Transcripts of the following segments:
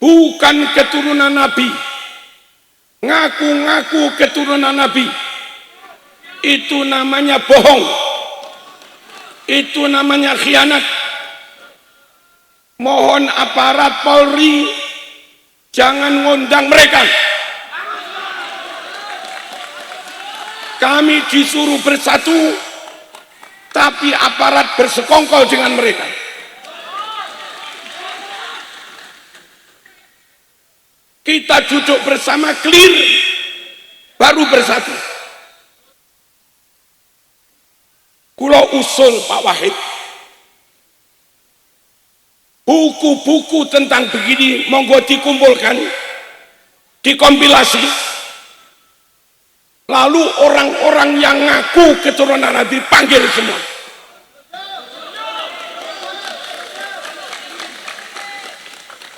bukan keturunan Nabi, ngaku-ngaku keturunan Nabi, itu namanya bohong, itu namanya khianat. Mohon aparat Polri jangan ngundang mereka. Kami disuruh bersatu, tapi aparat bersekongkol dengan mereka. Kita duduk bersama clear, baru bersatu. Kula usul Pak Wahid, buku-buku tentang begini monggo dikumpulkan, dikompilasi, lalu orang-orang yang ngaku keturunan Nabi panggil semua.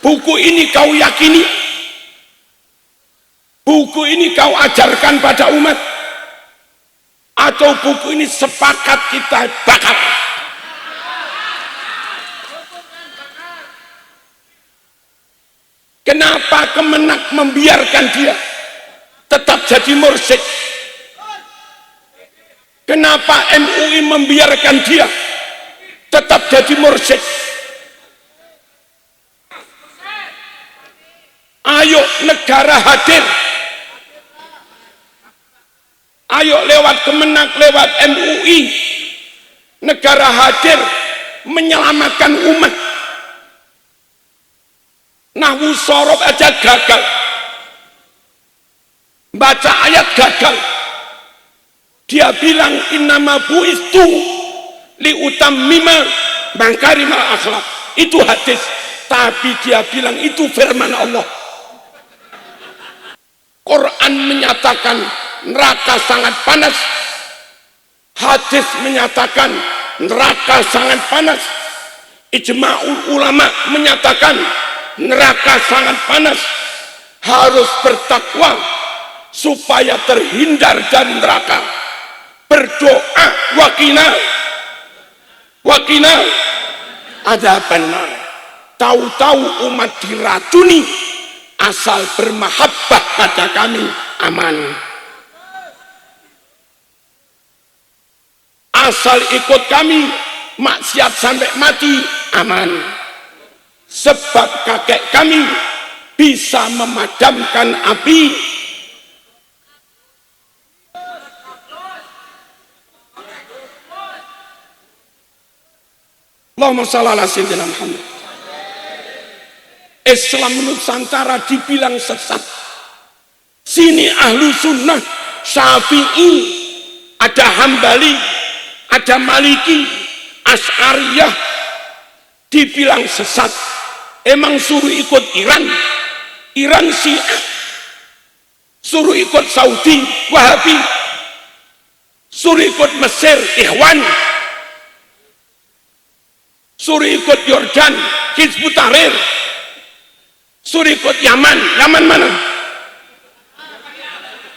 Buku ini kau yakini, buku ini kau ajarkan pada umat, atau buku ini sepakat kita bakar? Kenapa Kemenak membiarkan dia tetap jadi mursyid? Kenapa MUI membiarkan dia tetap jadi mursyid? Ayo negara hadir, ayo lewat Kemenak, lewat MUI, negara hadir menyelamatkan umat. Nahwu sorob aja gagal, baca ayat gagal. Dia bilang innama buistu li utammima makarimal akhlak, itu hadis, tapi dia bilang itu firman Allah. Quran menyatakan neraka sangat panas, hadis menyatakan neraka sangat panas, ijma'ul ulama menyatakan neraka sangat panas. Harus bertakwa supaya terhindar dari neraka. Berdoa wakina ada benar. Tahu-tahu umat diracuni, asal bermahabbah pada kami aman, asal ikut kami maksiat sampai mati aman. Sebab kakek kami bisa memadamkan api. Allahumma shalli ala sayyidina Muhammad. Islam Nusantara dibilang sesat. Sini ahlu sunnah, Syafi'i, ada Hambali, ada Maliki, Asy'ariyah, dibilang sesat. Emang suruh ikut Iran Syiah, suruh ikut Saudi Wahabi, suruh ikut Mesir Ikhwan, suruh ikut Yordan Hizbut Tahrir, suruh ikut Yaman mana?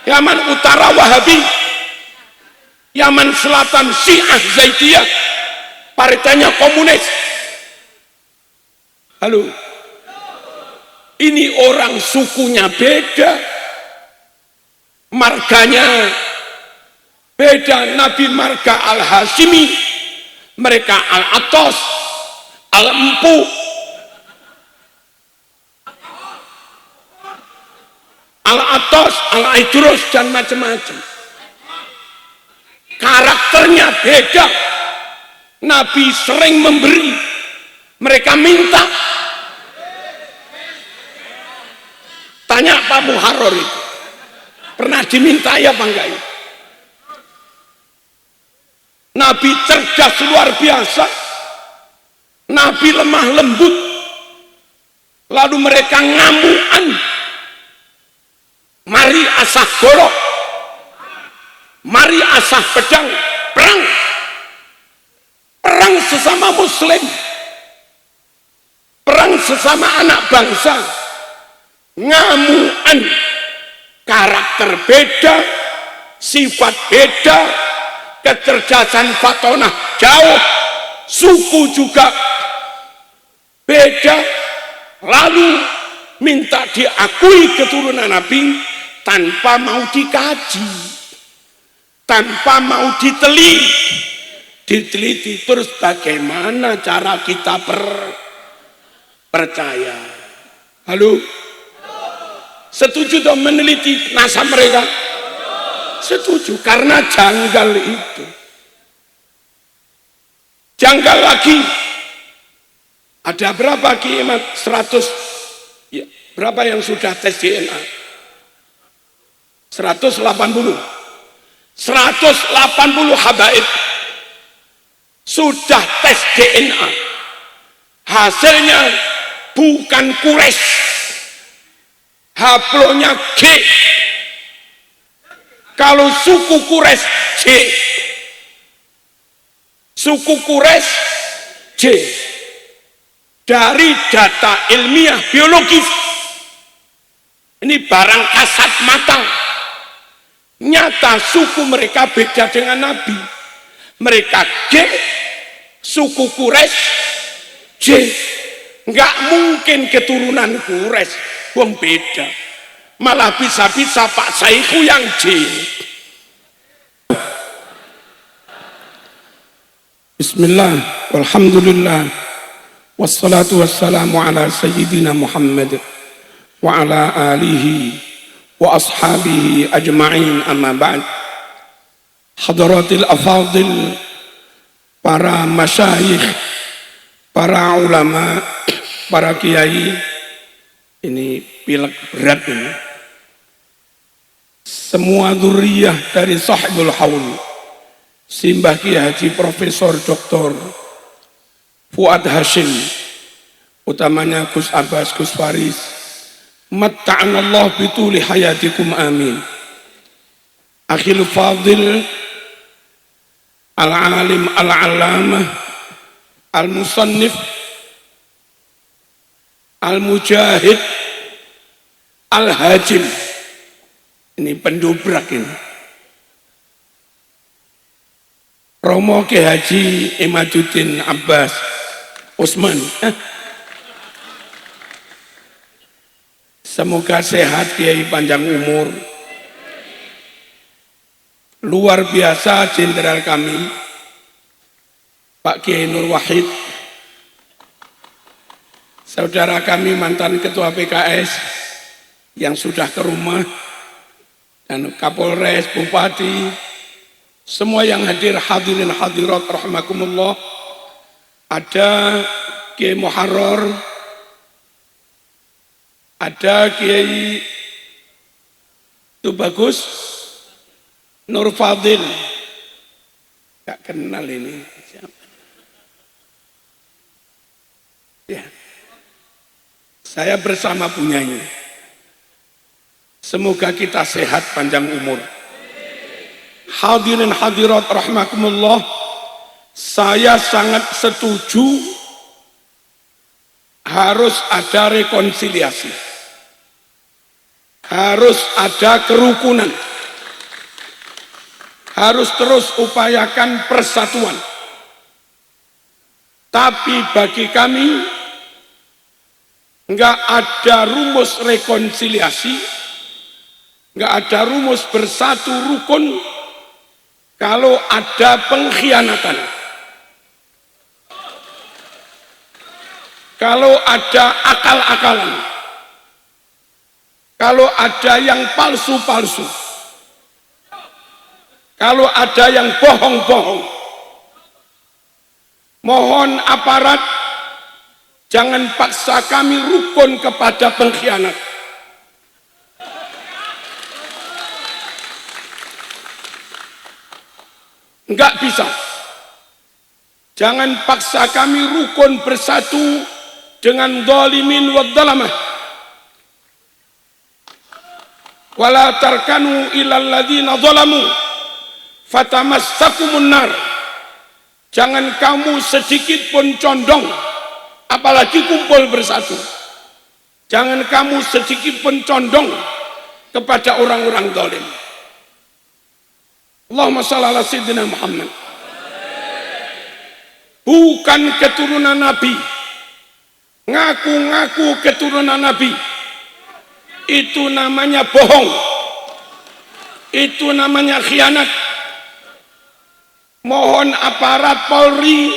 Yaman Utara Wahabi, Yaman Selatan Syiah Zaidiyah, partainya komunis. Halo, ini orang sukunya beda, marganya beda. Nabi marga Al-Hashimi, mereka Al-Atos, Al-Empu, Al-Atos, Al-Aidrus, dan macam-macam. Karakternya beda. Nabi sering memberi, mereka minta. Tanya Pak Muharrar itu, pernah dimintai apa enggak itu? Nabi cerdas luar biasa, Nabi lemah lembut, lalu mereka ngamuan. Mari asah golok, mari asah pedang, perang sesama muslim, perang sesama anak bangsa. Ngamuan, karakter beda, sifat beda, kecerdasan fatonah jauh, suku juga beda. Lalu minta diakui keturunan Nabi tanpa mau dikaji, tanpa mau diteliti. Terus bagaimana cara kita percaya? Halo? Setuju dong meneliti nasab mereka? Setuju, karena janggal itu. Janggal lagi. Ada berapa kiamat? 100. Ya, berapa yang sudah tes DNA? 180. 180 habaib sudah tes DNA. Hasilnya bukan Quraisy, haplonya G. Kalau suku Quraisy J, suku Quraisy J. Dari data ilmiah biologis, ini barang kasat mata, nyata suku mereka beda dengan Nabi. Mereka G, suku Quraisy J. Nggak mungkin keturunan Quraisy, wong beda. Malah bisa-bisa Pak Saiku yang J. Bismillah, walhamdulillah, wassalatu wassalamu ala sayyidina Muhammad wa ala alihi wa ashabihi ajma'in, amma ba'd. Hadaratil afadil, para masyayikh, para ulama, para kiai, ini pilek berat ini. Semua dzurriyyah dari sahibul haul, Simbah Kiai Haji Profesor Dr. Fuad Hashim, utamanya Gus Abbas, Gus Faris, matta'anallah bituli hayatikum, amin. Akhil fadil, al-alim al-allamah, al-musannif, al-mujahid, al-hajim. Ini pendobrak ini. Romo Kiai Haji Imaduddin Abbas Usman. Semoga sehat, Kiai, panjang umur. Luar biasa jenderal kami Pak Kiai Nur Wahid, saudara kami mantan ketua PKS yang sudah ke rumah, dan Kapolres, Bupati, semua yang hadir, hadirin hadirat rahimakumullah. Ada Kiai Muharrar, ada Kiai itu bagus Nur Fadil, gak kenal ini siapa ya, saya bersama punyanya. Semoga kita sehat, panjang umur. Hadirin hadirat rahimakumullah, saya sangat setuju harus ada rekonsiliasi, harus ada kerukunan, harus terus upayakan persatuan. Tapi bagi kami nggak ada rumus rekonsiliasi, nggak ada rumus bersatu rukun kalau ada pengkhianatan, kalau ada akal-akalan, kalau ada yang palsu-palsu, kalau ada yang bohong-bohong. Mohon aparat jangan paksa kami rukun kepada pengkhianat. Enggak bisa. Jangan paksa kami rukun bersatu dengan zalimin wa dhalamah. Wala tarkanu ilal ladzina zalamu fatamassakumun nar. Jangan kamu sedikit pun condong, apalagi kumpul bersatu. Jangan kamu sedikit pun condong kepada orang-orang zalim. Allahumma shalli ala sayyidina Muhammad. Bukan keturunan Nabi, ngaku-ngaku keturunan Nabi, Itu namanya bohong, itu namanya khianat. Mohon aparat Polri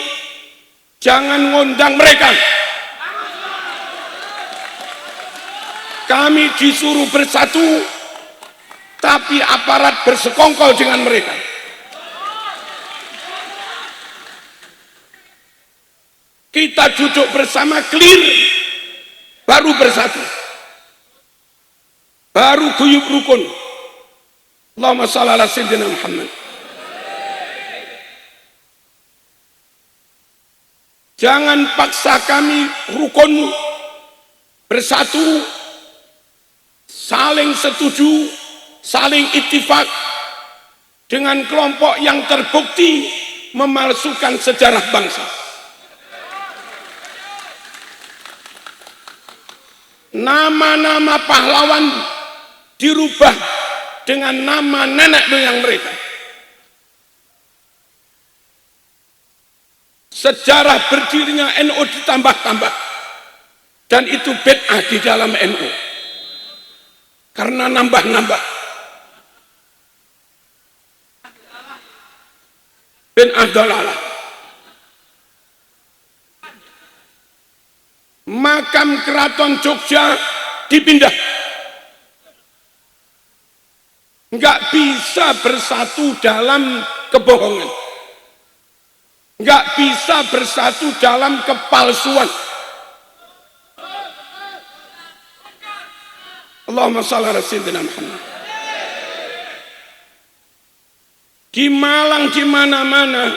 jangan ngundang mereka. Kami disuruh bersatu, tapi aparat bersekongkol dengan mereka. Kita duduk bersama clear, baru bersatu, baru guyub rukun. Allahumma shalli ala sayyidina Muhammad. Jangan paksa kami rukun, bersatu, saling setuju, saling ittifak dengan kelompok yang terbukti memalsukan sejarah bangsa. Nama-nama pahlawan dirubah dengan nama nenek moyang mereka. Sejarah berdirinya NU ditambah-tambah, dan itu bid'ah di dalam NU karena nambah-nambah. Bid'ah dalalah. Makam Keraton Jogja dipindah. Nggak bisa bersatu dalam kebohongan, nggak bisa bersatu dalam kepalsuan. Allahumma shalli ala sayyidina Muhammad. Di Malang di mana-mana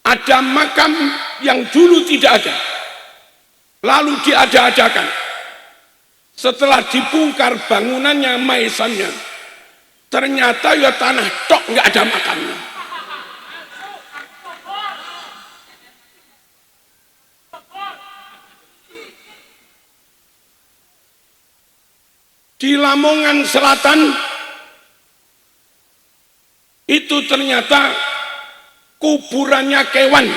ada makam yang dulu tidak ada, lalu diada-adakan. Setelah dibongkar bangunannya, maesannya, ternyata ya tanah tok, nggak ada makamnya. Di Lamongan Selatan itu ternyata kuburannya kewan.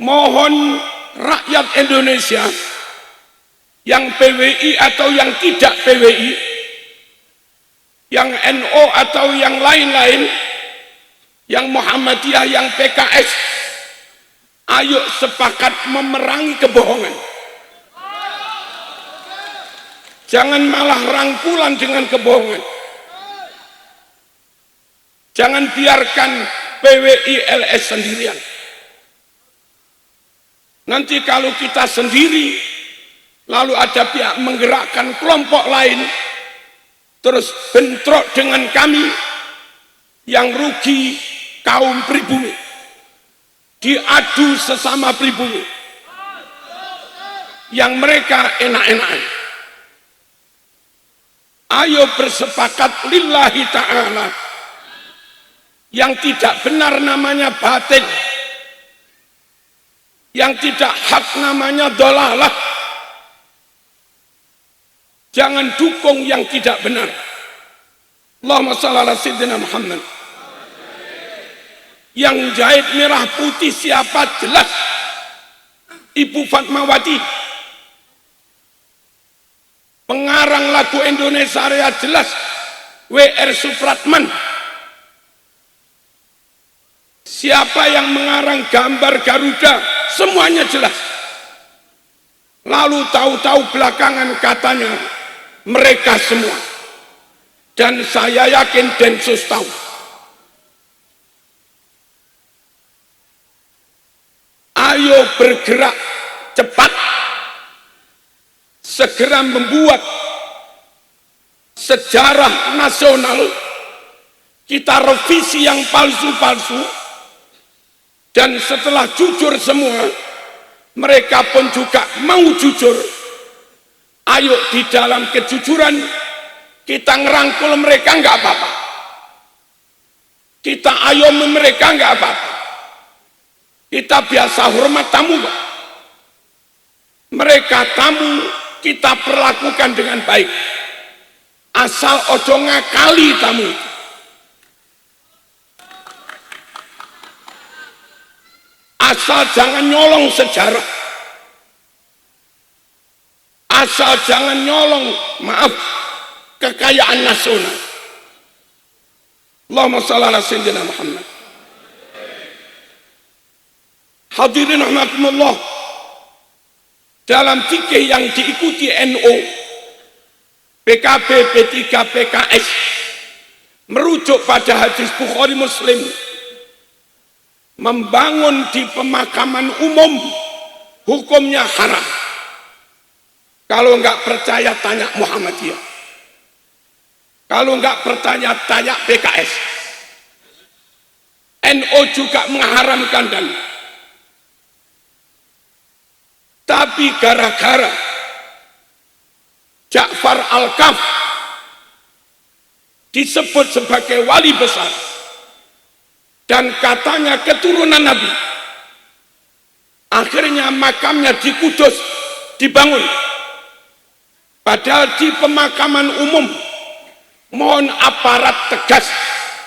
Mohon rakyat Indonesia yang PWI atau yang tidak PWI, yang NU atau yang lain-lain, yang Muhammadiyah, yang PKS, ayo sepakat memerangi kebohongan. Jangan malah rangkulan dengan kebohongan. Jangan biarkan PWI LS sendirian. Nanti kalau kita sendiri, lalu ada pihak menggerakkan kelompok lain, terus bentrok dengan kami, yang rugi kaum pribumi, diadu sesama pribumi, yang mereka enak-enakan. Ayo bersepakat lillahi ta'ala. Yang tidak benar namanya batil, yang tidak hak namanya dolalah. Jangan dukung yang tidak benar. Allahumma shalli ala sayyidina Muhammad. Yang jahit merah putih siapa? Jelas Ibu Fatmawati. Pengarang lagu Indonesia Raya jelas W.R. Supratman. Siapa yang mengarang gambar Garuda, semuanya jelas. Lalu tahu-tahu belakangan katanya mereka semua. Dan saya yakin Densus tahu. Ayo bergerak cepat, segera membuat sejarah nasional. Kita revisi yang palsu-palsu. Dan setelah jujur semua, mereka pun juga mau jujur. Ayo di dalam kejujuran kita ngerangkul mereka, nggak apa-apa. Kita ayomi mereka, nggak apa-apa. Kita biasa hormat tamu, Pak. Mereka tamu, kita perlakukan dengan baik. Asal ojo ngakali tamu. Asal jangan nyolong sejarah. asal jangan nyolong, maaf, kekayaan nasional. Allahumma shalli ala sayyidina Muhammad. Hadirin rahimakumullah, dalam fikih yang diikuti NU, PKB, P3, PKS, merujuk pada hadis Bukhari Muslim, membangun di pemakaman umum hukumnya haram. Kalau enggak percaya tanya Muhammadiyah, kalau enggak percaya tanya PKS. NU juga mengharamkan, dan tapi gara-gara Ja'far Al-Kaf disebut sebagai wali besar dan katanya keturunan Nabi, akhirnya makamnya di Kudus dibangun. Padahal di pemakaman umum, mohon aparat tegas,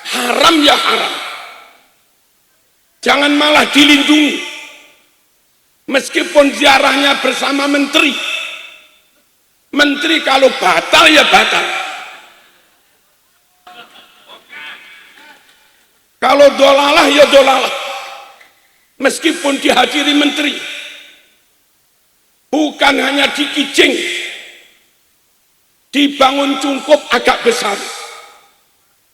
haram ya haram. Jangan malah dilindungi. Meskipun ziarahnya bersama menteri, menteri kalau batal ya batal, kalau dolalah ya dolalah, meskipun dihadiri menteri. Bukan hanya di Kijing, dibangun Cungkup agak besar,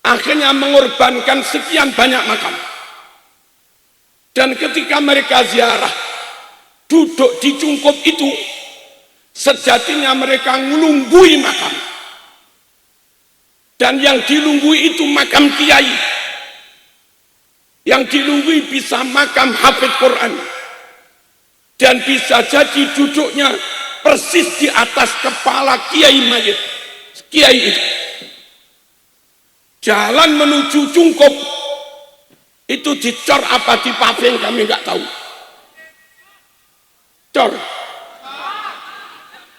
akhirnya mengorbankan sekian banyak makam. Dan ketika mereka ziarah, duduk di Cungkup itu, sejatinya mereka ngelunggui makam. Dan yang dilunggui itu makam kiai. Yang dilunggui bisa makam hafid Quran. Dan bisa jadi duduknya persis di atas kepala kiai mayit. Kiai itu. Jalan menuju Cungkup itu dicor apa dipaving kami nggak tahu.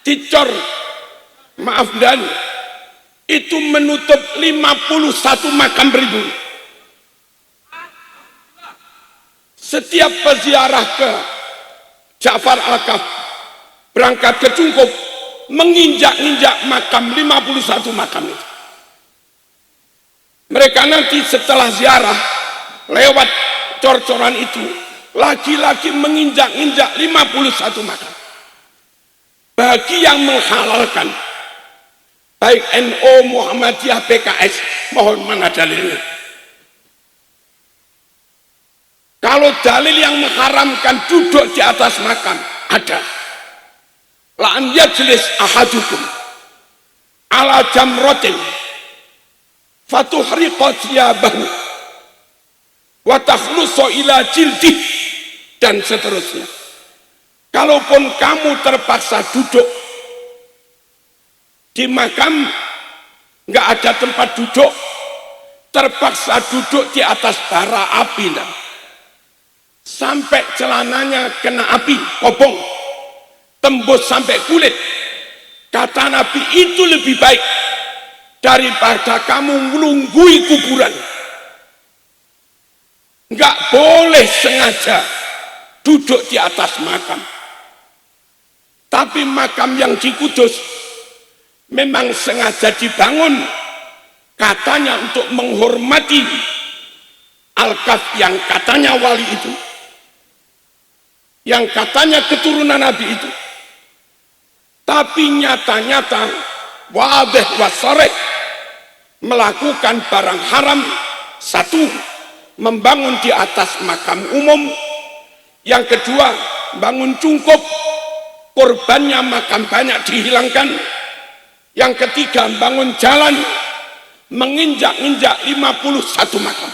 Dicor, maaf, dan itu menutup 51 makam beribu. Setiap peziarah ke Ja'far Al-Kaf berangkat ke Cungkup, menginjak-injak makam 51 makam itu. Mereka nanti setelah ziarah lewat cor-coran itu lagi-lagi menginjak-injak 51 makam. Bagi yang menghalalkan, baik NU, Muhammadiyah, PKS, mohon mana dalilnya? Kalau dalil yang mengharamkan duduk di atas makam, ada. La'an yajlis ahadukum ala jamrotin fatuhriqa thiyabahu wa takhlusu ila jildih, dan seterusnya. Kalaupun kamu terpaksa duduk di makam, nggak ada tempat duduk, terpaksa duduk di atas bara api, nah, sampai celananya kena api, kobong, tembus sampai kulit. Kata Nabi, itu lebih baik daripada kamu melunggui kuburan. Nggak boleh sengaja duduk di atas makam. Tapi makam yang di Kudus memang sengaja dibangun katanya untuk menghormati Al-Kaf yang katanya wali itu, yang katanya keturunan Nabi itu. Tapi nyata-nyata wadih wasareh melakukan barang haram. Satu, membangun di atas makam umum. Yang kedua, bangun Cungkup, korbannya makam banyak dihilangkan. Yang ketiga, bangun jalan, menginjak-injak 51 makam.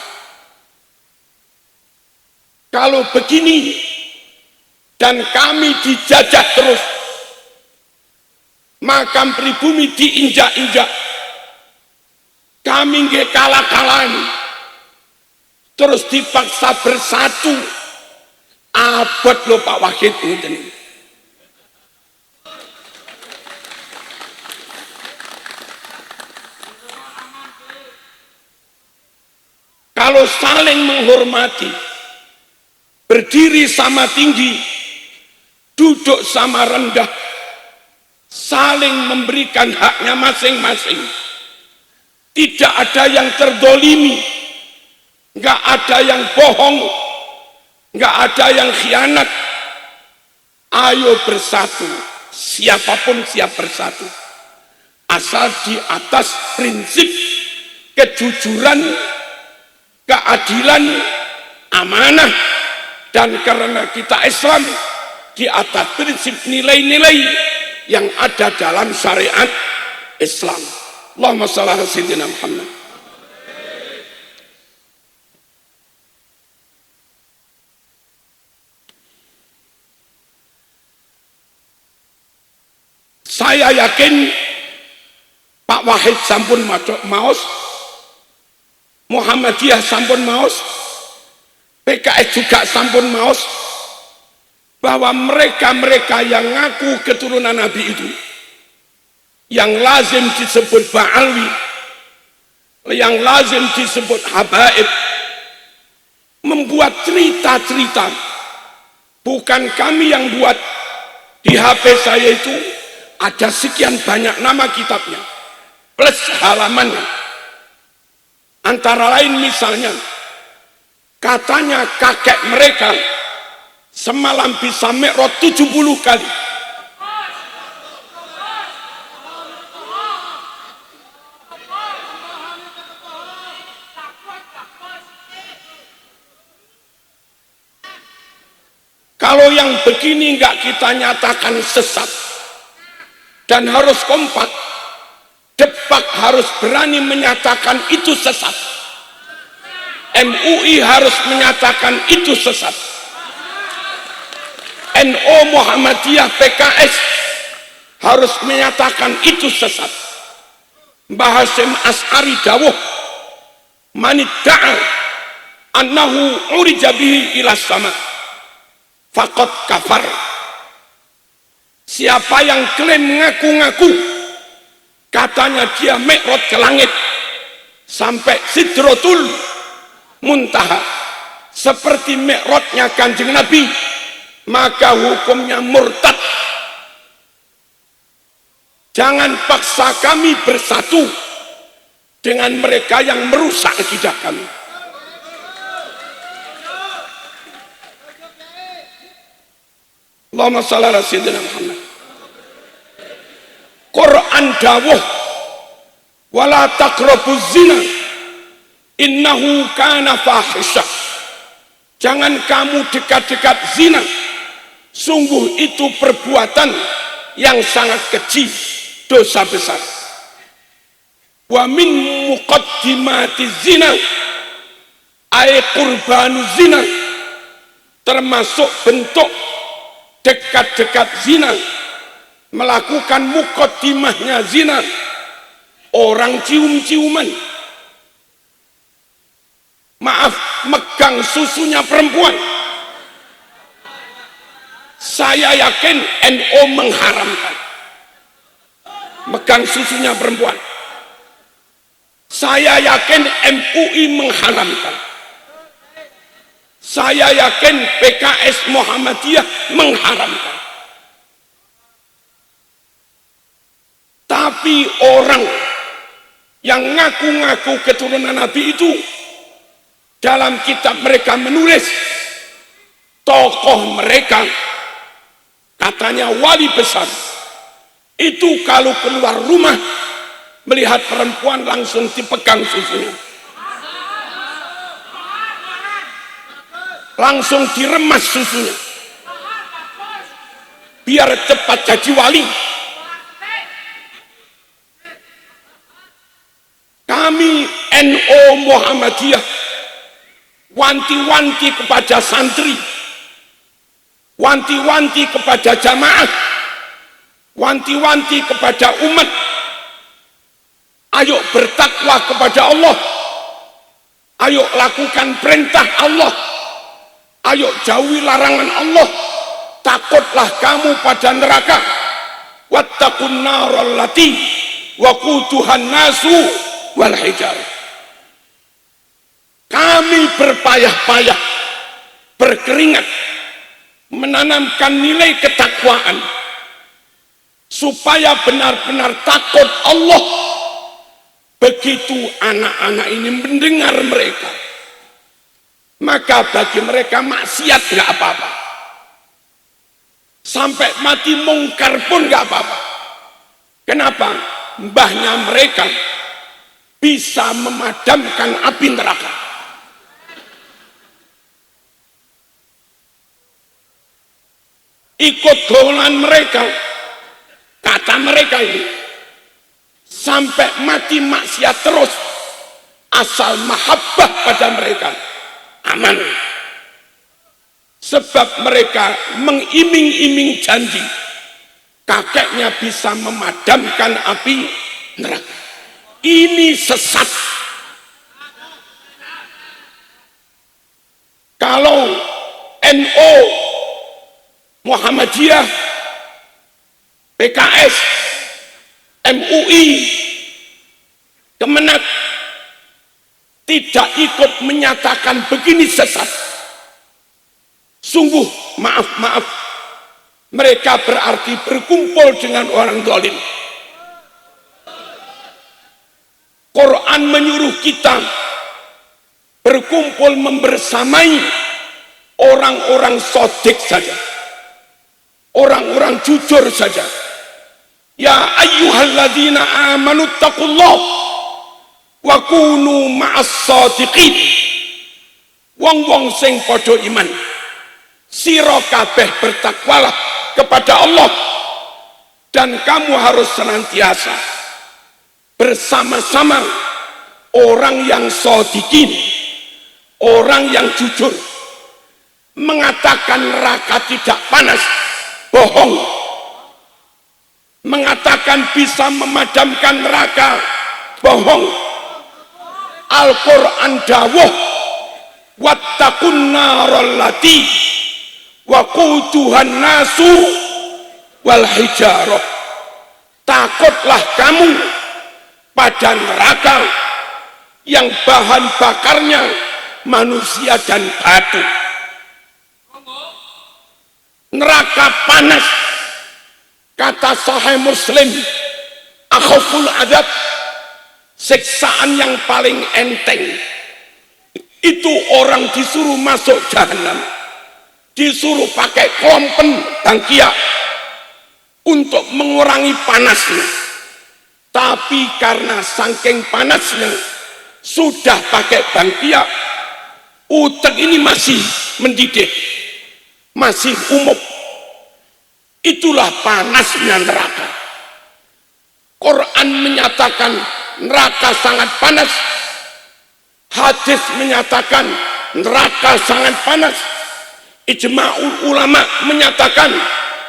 Kalau begini dan kami dijajah terus, makam pribumi diinjak-injak, kami nggak kalah-kalahan, terus dipaksa bersatu, abot lo Pak Wahid ini. Kalau saling menghormati, berdiri sama tinggi, duduk sama rendah, saling memberikan haknya masing-masing. Tidak ada yang terdolimi, nggak ada yang bohong, nggak ada yang khianat. Ayo bersatu, siapapun siap bersatu, asal di atas prinsip kejujuran, keadilan, amanah, dan karena kita Islam, di atas prinsip nilai-nilai yang ada dalam syariat Islam. Allahumma shalli ala sayyidina Muhammad. Saya yakin Pak Wahid sampun maos, Muhammadiyah sampun maos, PKS juga sampun maos, bahwa mereka-mereka yang ngaku keturunan Nabi itu, yang lazim disebut Ba'alwi, yang lazim disebut Habaib, membuat cerita-cerita. Bukan kami yang buat. Di HP saya itu ada sekian banyak nama kitabnya plus halamannya. Antara lain misalnya, katanya kakek mereka semalam bisa mi'raj 70 kali. Kalau yang begini nggak kita nyatakan sesat, dan harus kompak, Depak harus berani menyatakan itu sesat, MUI harus menyatakan itu sesat, NU Muhammadiyah PKS harus menyatakan itu sesat. Mbah Hasyim Asy'ari dawuh, manidda'a annahu urija bihi ila sama faqad kafar. Siapa yang klaim mengaku-ngaku katanya dia mi'raj ke langit sampai Sidratul Muntaha seperti mi'rajnya Kanjeng Nabi, maka hukumnya murtad. Jangan paksa kami bersatu dengan mereka yang merusak akidah kami. Allahumma shalli ala sayyidina Muhammad. Quran dawuh, wala taqrabuz zina innahu kana fahisyah. Jangan kamu dekat-dekat zina, sungguh itu perbuatan yang sangat keji, dosa besar. Wa min muqaddimati zina ay qurbanu zina, termasuk bentuk dekat-dekat zina, melakukan muqaddimahnya zina, orang cium-ciuman, maaf, megang susunya perempuan. Saya yakin NU mengharamkan megang susunya perempuan. Saya yakin MUI mengharamkan. Saya yakin PKS Muhammadiyah mengharamkan. Tapi orang yang ngaku-ngaku keturunan Nabi itu, dalam kitab mereka menulis, tokoh mereka katanya wali besar itu kalau keluar rumah melihat perempuan langsung dipegang susunya, langsung diremas susunya biar cepat jadi wali. Kami NU Muhammadiyah wanti-wanti kepada santri, wanti-wanti kepada jamaah, wanti-wanti kepada umat, ayo bertakwa kepada Allah, ayo lakukan perintah Allah, ayo jauhi larangan Allah, takutlah kamu pada neraka. Wattaqun naral lati waquduhan nasu wal hijar. Kami berpayah-payah, berkeringat, menanamkan nilai ketakwaan supaya benar-benar takut Allah. Begitu anak-anak ini mendengar mereka, maka bagi mereka maksiat nggak apa-apa, sampai mati mungkar pun nggak apa-apa. Kenapa? Mbahnya mereka bisa memadamkan api neraka. Ikut gaulan mereka, kata mereka ini, sampai mati maksiat terus, asal mahabbah pada mereka aman. Sebab mereka mengiming-iming janji kakeknya bisa memadamkan api neraka. Ini sesat. Kalau NU, Muhammadiyah, PKS, MUI, Kemenak tidak ikut menyatakan begini sesat, sungguh maaf, mereka berarti berkumpul dengan orang zalim. Quran menyuruh kita berkumpul membersamai orang-orang shodiq saja, orang-orang jujur saja. Ya ayyuhalladzina amanu taqullah wa kunu ma'as shodiqin. Wong-wong sing padha iman, sira kabeh bertakwalah kepada Allah, dan kamu harus senantiasa bersama-sama orang yang shodiqin, orang yang jujur. Mengatakan neraka tidak panas, bohong. Mengatakan bisa memadamkan neraka, bohong. Al-Quran dawuh, wattaqun naral lati waquduhan nasu wal hijarah. Takutlah kamu pada neraka yang bahan bakarnya manusia dan batu. Neraka panas, kata Sahih Muslim, akhaful adab, siksaan yang paling enteng itu orang disuruh masuk jahanam, disuruh pakai klompen tangkiak untuk mengurangi panasnya. Tapi karena saking panasnya sudah pakai bangkiak, utek ini masih mendidih, masih umum. Itulah panasnya neraka. Quran menyatakan neraka sangat panas, hadis menyatakan neraka sangat panas, ijma'ul ulama menyatakan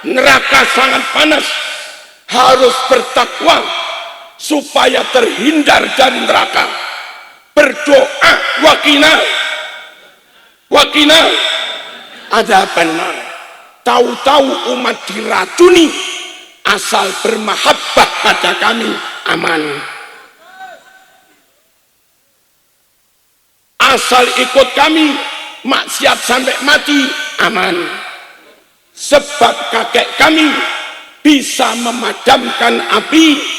neraka sangat panas. Harus bertakwa supaya terhindar dari neraka. Berdoa, wakina ada benar. Tahu-tahu umat diracuni, asal bermahabbah pada kami aman. Asal ikut kami maksiat sampai mati aman. Sebab kakek kami bisa memadamkan api.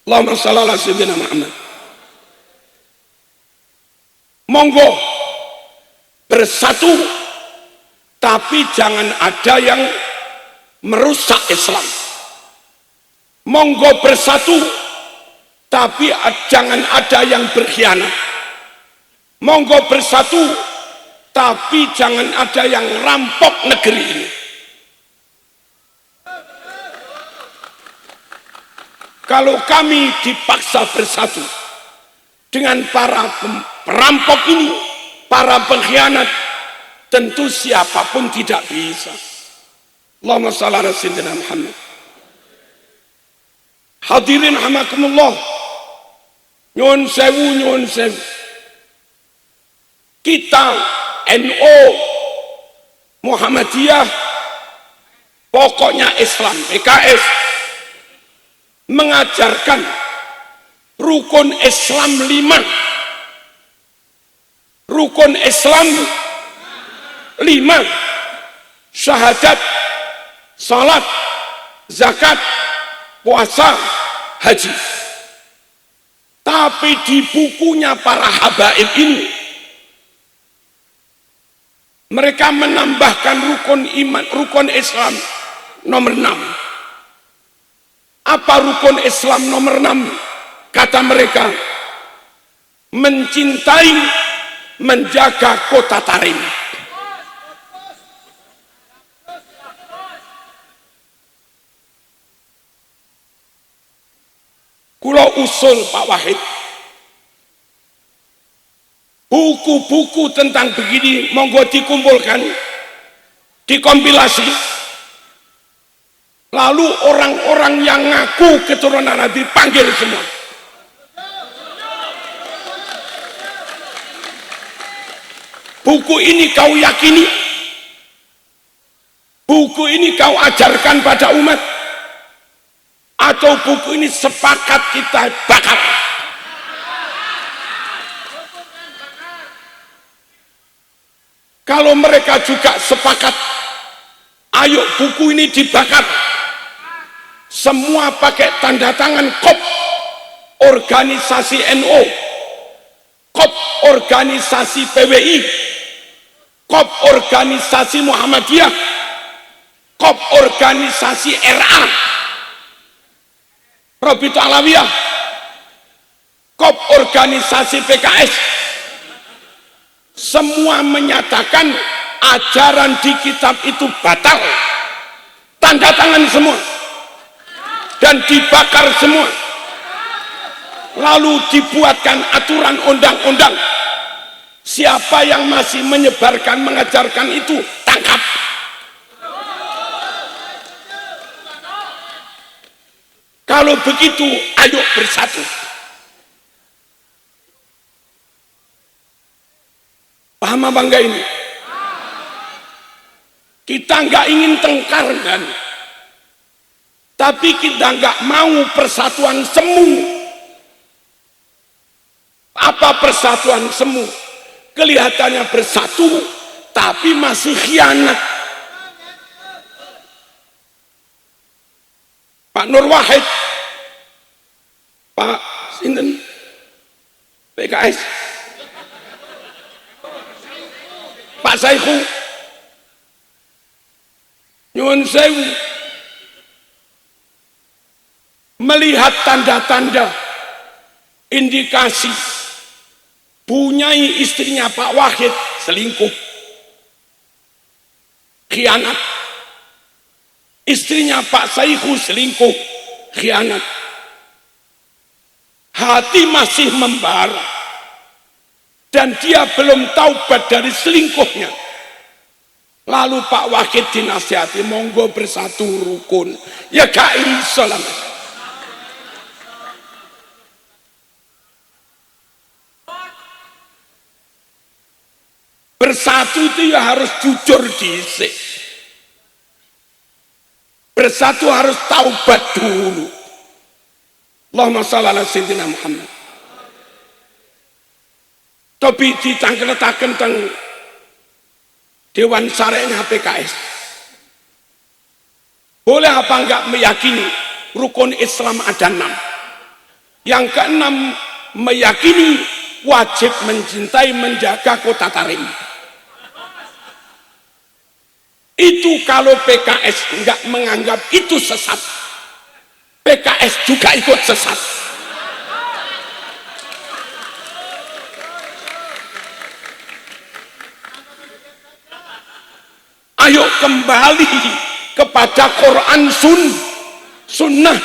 Allahumma shalli ala sayyidina Muhammad. Monggo bersatu, tapi jangan ada yang merusak Islam. Monggo bersatu, tapi jangan ada yang berkhianat. Monggo bersatu, tapi jangan ada yang rampok negeri ini. Kalau kami dipaksa bersatu dengan para perampok ini, para pengkhianat, tentu siapapun tidak bisa. Allahumma shalli ala sayyidina Muhammad. Hadirin hamakumullah, nyuwun sewu. Kita NU, Muhammadiyah, pokoknya Islam, PKS, mengajarkan rukun Islam 5. Rukun Islam 5. Syahadat, salat, zakat, puasa, haji. Tapi di bukunya para habaib ini mereka menambahkan rukun iman, rukun Islam nomor 6. Apa rukun Islam nomor 6? Kata mereka, mencintai, menjaga kota Tarim. Kula usul Pak Wahid, buku-buku tentang begini monggo dikumpulkan, dikompilasi, lalu orang-orang yang ngaku keturunan Nabi panggil semua. Buku ini kau yakini, buku ini kau ajarkan pada umat, atau buku ini sepakat kita bakar. Kalau mereka juga sepakat, ayo buku ini dibakar. Semua pakai tanda tangan KOP, organisasi NU, KOP organisasi PWI, KOP organisasi Muhammadiyah, KOP organisasi RA, Robitu Alawiyah, KOP organisasi PKS. Semua menyatakan ajaran di kitab itu batal, tanda tangan semua, dan dibakar semua. Lalu dibuatkan aturan undang-undang, siapa yang masih menyebarkan, mengajarkan itu tangkap. Kalau begitu, ayo bersatu. Paham apa enggak ini? Kita enggak ingin tengkar kan? Tapi kita enggak mau persatuan semu. Apa persatuan semu? Kelihatannya bersatu, tapi masih khianat. Pak Nur Wahid, Pak Sinten, PKS, Pak Saiku, nyuwun sewu, melihat tanda-tanda indikasi punyai istrinya Pak Wahid selingkuh, khianat, istrinya Pak Saiku selingkuh, khianat, hati masih membara dan dia belum taubat dari selingkuhnya. Lalu Pak Wahid dinasihati, monggo bersatu rukun. Ya gak iso lah. Bersatu itu ya harus jujur dhisik. Bersatu harus taubat dulu. Allahumma shalli ala sayyidina Muhammad. Tapi ditangkeletaken teng Dewan Syariah PKS. Boleh apa enggak meyakini rukun Islam ada 6. Yang ke-6 meyakini wajib mencintai, menjaga kota Tarim. Itu kalau PKS enggak menganggap itu sesat, PKS juga ikut sesat. Ayo kembali kepada Quran sunnah.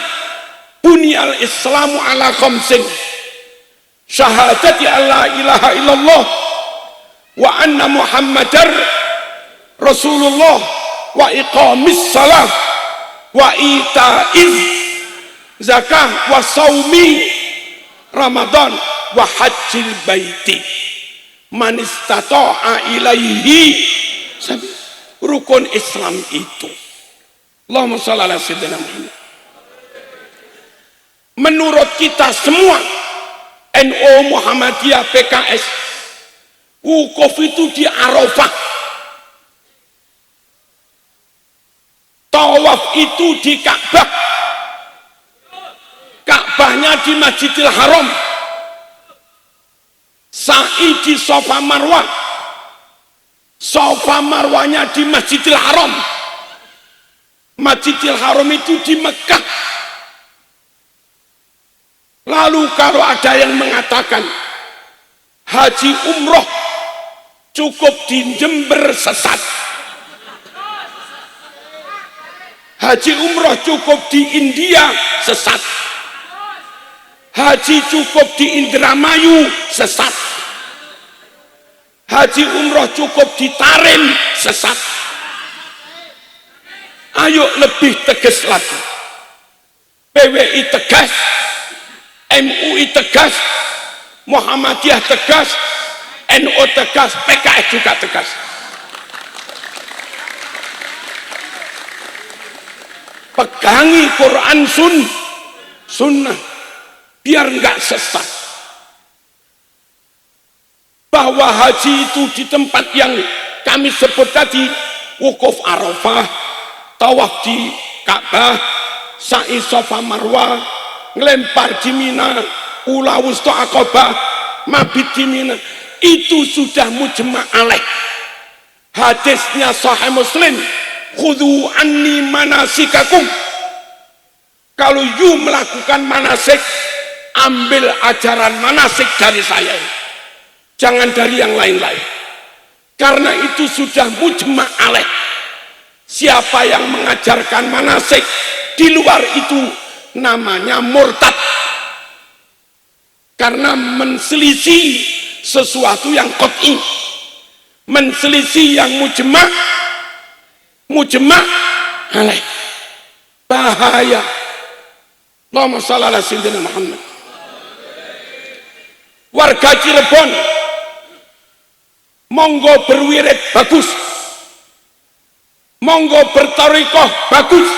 Bunyal Islamu ala khamsin. Syahadati alla ilaha illallah wa anna Muhammadar Rasulullah wa iqamis salah wa itaiz zakah wa saumi Ramadan wa hajjil baiti man istata'a ilaihi sabila. Rukun Islam itu. Allahumma shalli ala sayyidina Muhammad. Menurut kita semua NU, Muhammadiyah, PKS. Wukuf itu di Arafah. Tawaf itu di Ka'bah. Ka'bahnya di Masjidil Haram. Sa'i di Safa Marwah. Safa Marwahnya di Masjidil Haram. Masjidil Haram itu di Mekah. Lalu kalau ada yang mengatakan haji umroh cukup di Jember, sesat. Haji umroh cukup di India, sesat. Haji cukup di Indramayu, sesat. Haji umroh cukup di Tarim, sesat. Ayo lebih tegas lagi. PWI tegas, MUI tegas, Muhammadiyah tegas, NU tegas, PKS juga tegas. Pegangi Quran Sunnah biar nggak sesat. Bahwa haji itu di tempat yang kami sebut tadi, wukuf Arafah, tawaf di Ka'bah, sa'i Safa Marwah, ngelempar di Mina, ula wusta Aqabah, mabit di Mina, itu sudah mujma' alaih. Hadisnya Sahih Muslim, khudhu anni manasikakum. Kalau you melakukan manasik, ambil ajaran manasik dari saya, jangan dari yang lain-lain, karena itu sudah mujma' alaih. Siapa yang mengajarkan manasik di luar itu namanya murtad, karena menselisih sesuatu yang qat'i, menselisih yang mujma' alaih. Bahaya. Allahumma shalli ala sayyidina Muhammad. Warga Cirebon, monggo berwirid bagus, monggo bertarekoh bagus,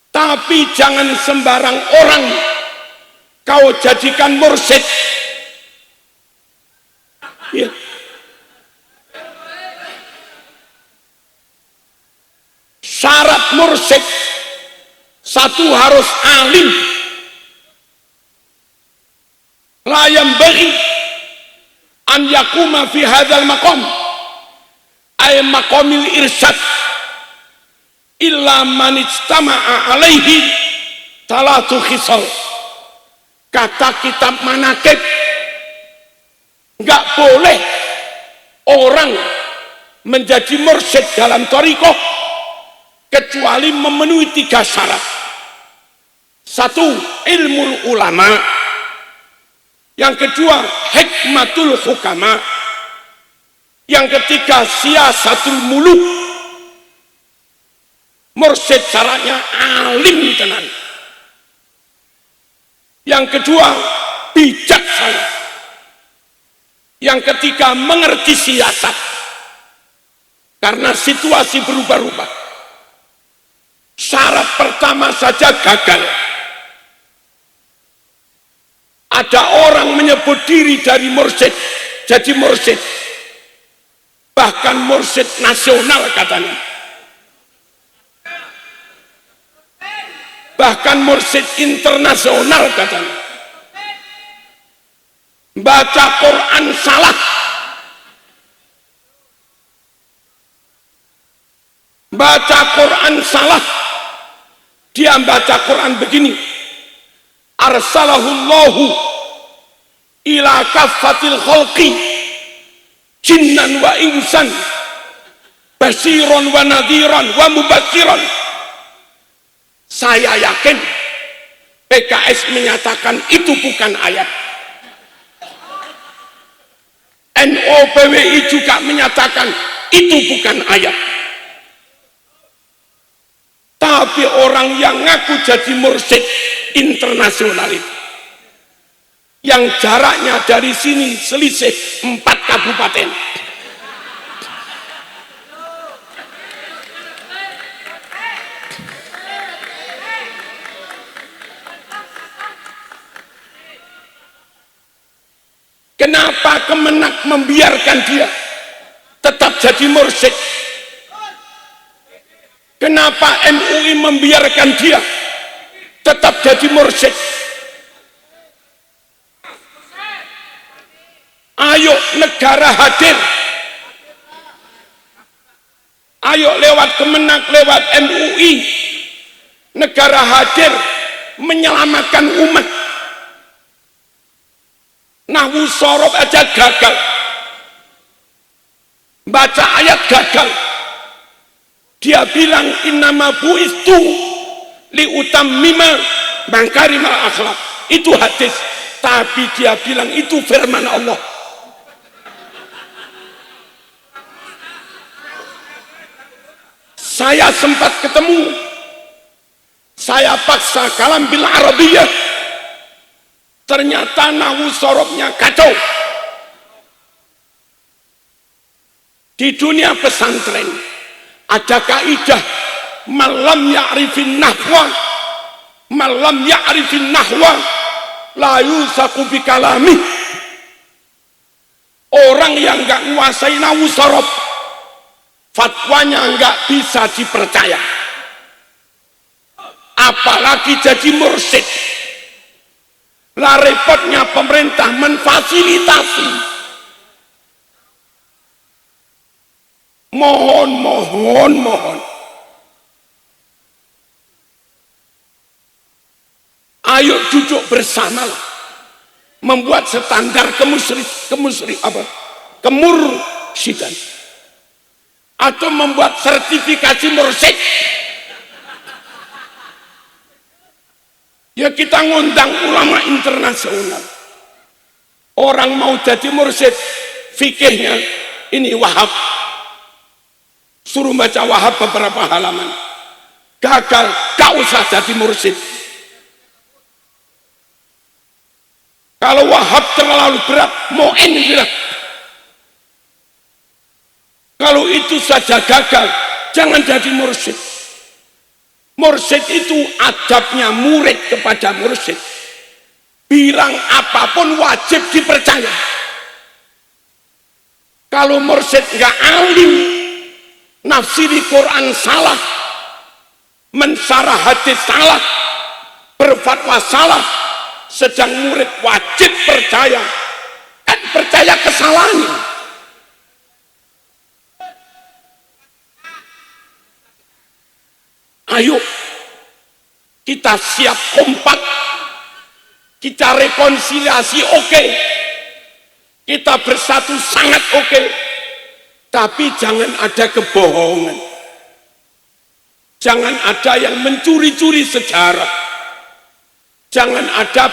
tapi jangan sembarang orang kau jadikan mursyid. Ya. Syarat mursyid satu, harus alim. La yambaghi an yakuma fi hadzal maqam ay maqamil irsyad illa man ijtama'a alaihi talatu khisal. Kata kitab manakib, nggak boleh orang menjadi mursyid dalam thariqah kecuali memenuhi 3 syarat. Satu, ilmu ulama. Yang kedua, hikmatul hukama. Yang ketiga, siasatul muluk. Mursyid syaratnya alim tenan. Yang kedua, bijaksana. Yang ketiga, mengerti siasat, karena situasi berubah-ubah. Syarat pertama saja gagal. Ada orang menyebut diri dari mursyid jadi mursyid, bahkan mursyid nasional katanya, bahkan mursyid internasional katanya. Baca Quran salah, baca Quran salah. Dia baca Quran begini, arsalahullahu ila kaffatil khalqi jinnan wa insan basiron wa nadhiran wa mubatsiran. Saya yakin PKS menyatakan itu bukan ayat. NU PWI juga menyatakan itu bukan ayat. Tapi orang yang ngaku jadi mursyid internasional itu, yang jaraknya dari sini selisih 4 kabupaten, Kenapa Kemenak membiarkan dia tetap jadi mursyid? Kenapa MUI membiarkan dia tetap jadi mursyid? Ayo negara hadir, ayo lewat Kemenak, lewat MUI, negara hadir menyelamatkan umat. Nahwu sorob aja gagal, baca ayat gagal. Dia bilang innama bu'istu liutammima makarimal akhlak, itu hadis, tapi dia bilang itu firman Allah. Saya sempat ketemu, saya paksa kalam bil Arabiyah, ternyata nahwu sorobnya kacau. Di dunia pesantren ada kaidah malam ya'rifin nahwa, malam ya'rifin nahwa la yusaku bi kalami. Orang yang enggak menguasai nahwu sorob, fatwanya enggak bisa dipercaya, apalagi jadi mursyid. Lah repotnya pemerintah memfasilitasi. Mohon, ayo duduk bersama, membuat standar kemursyidan, atau membuat sertifikasi mursyid. Ya kita ngundang ulama internasional. Orang mau jadi mursyid, fikihnya ini Wahab, suruh baca Wahab beberapa halaman, gagal, gak usah jadi mursyid. Kalau Wahab terlalu berat, Mu'in berat. Kalau itu saja gagal, jangan jadi mursyid. Mursyid itu adabnya murid kepada mursyid, bilang apapun wajib dipercaya. Kalau mursyid nggak alim, nafsiri Quran salah, mensarah hadis salah, berfatwa salah, sedang murid wajib percaya, kan percaya kesalahannya. Ayo kita siap kompak, kita rekonsiliasi, oke, kita bersatu sangat oke, tapi jangan ada kebohongan, jangan ada yang mencuri-curi sejarah, jangan ada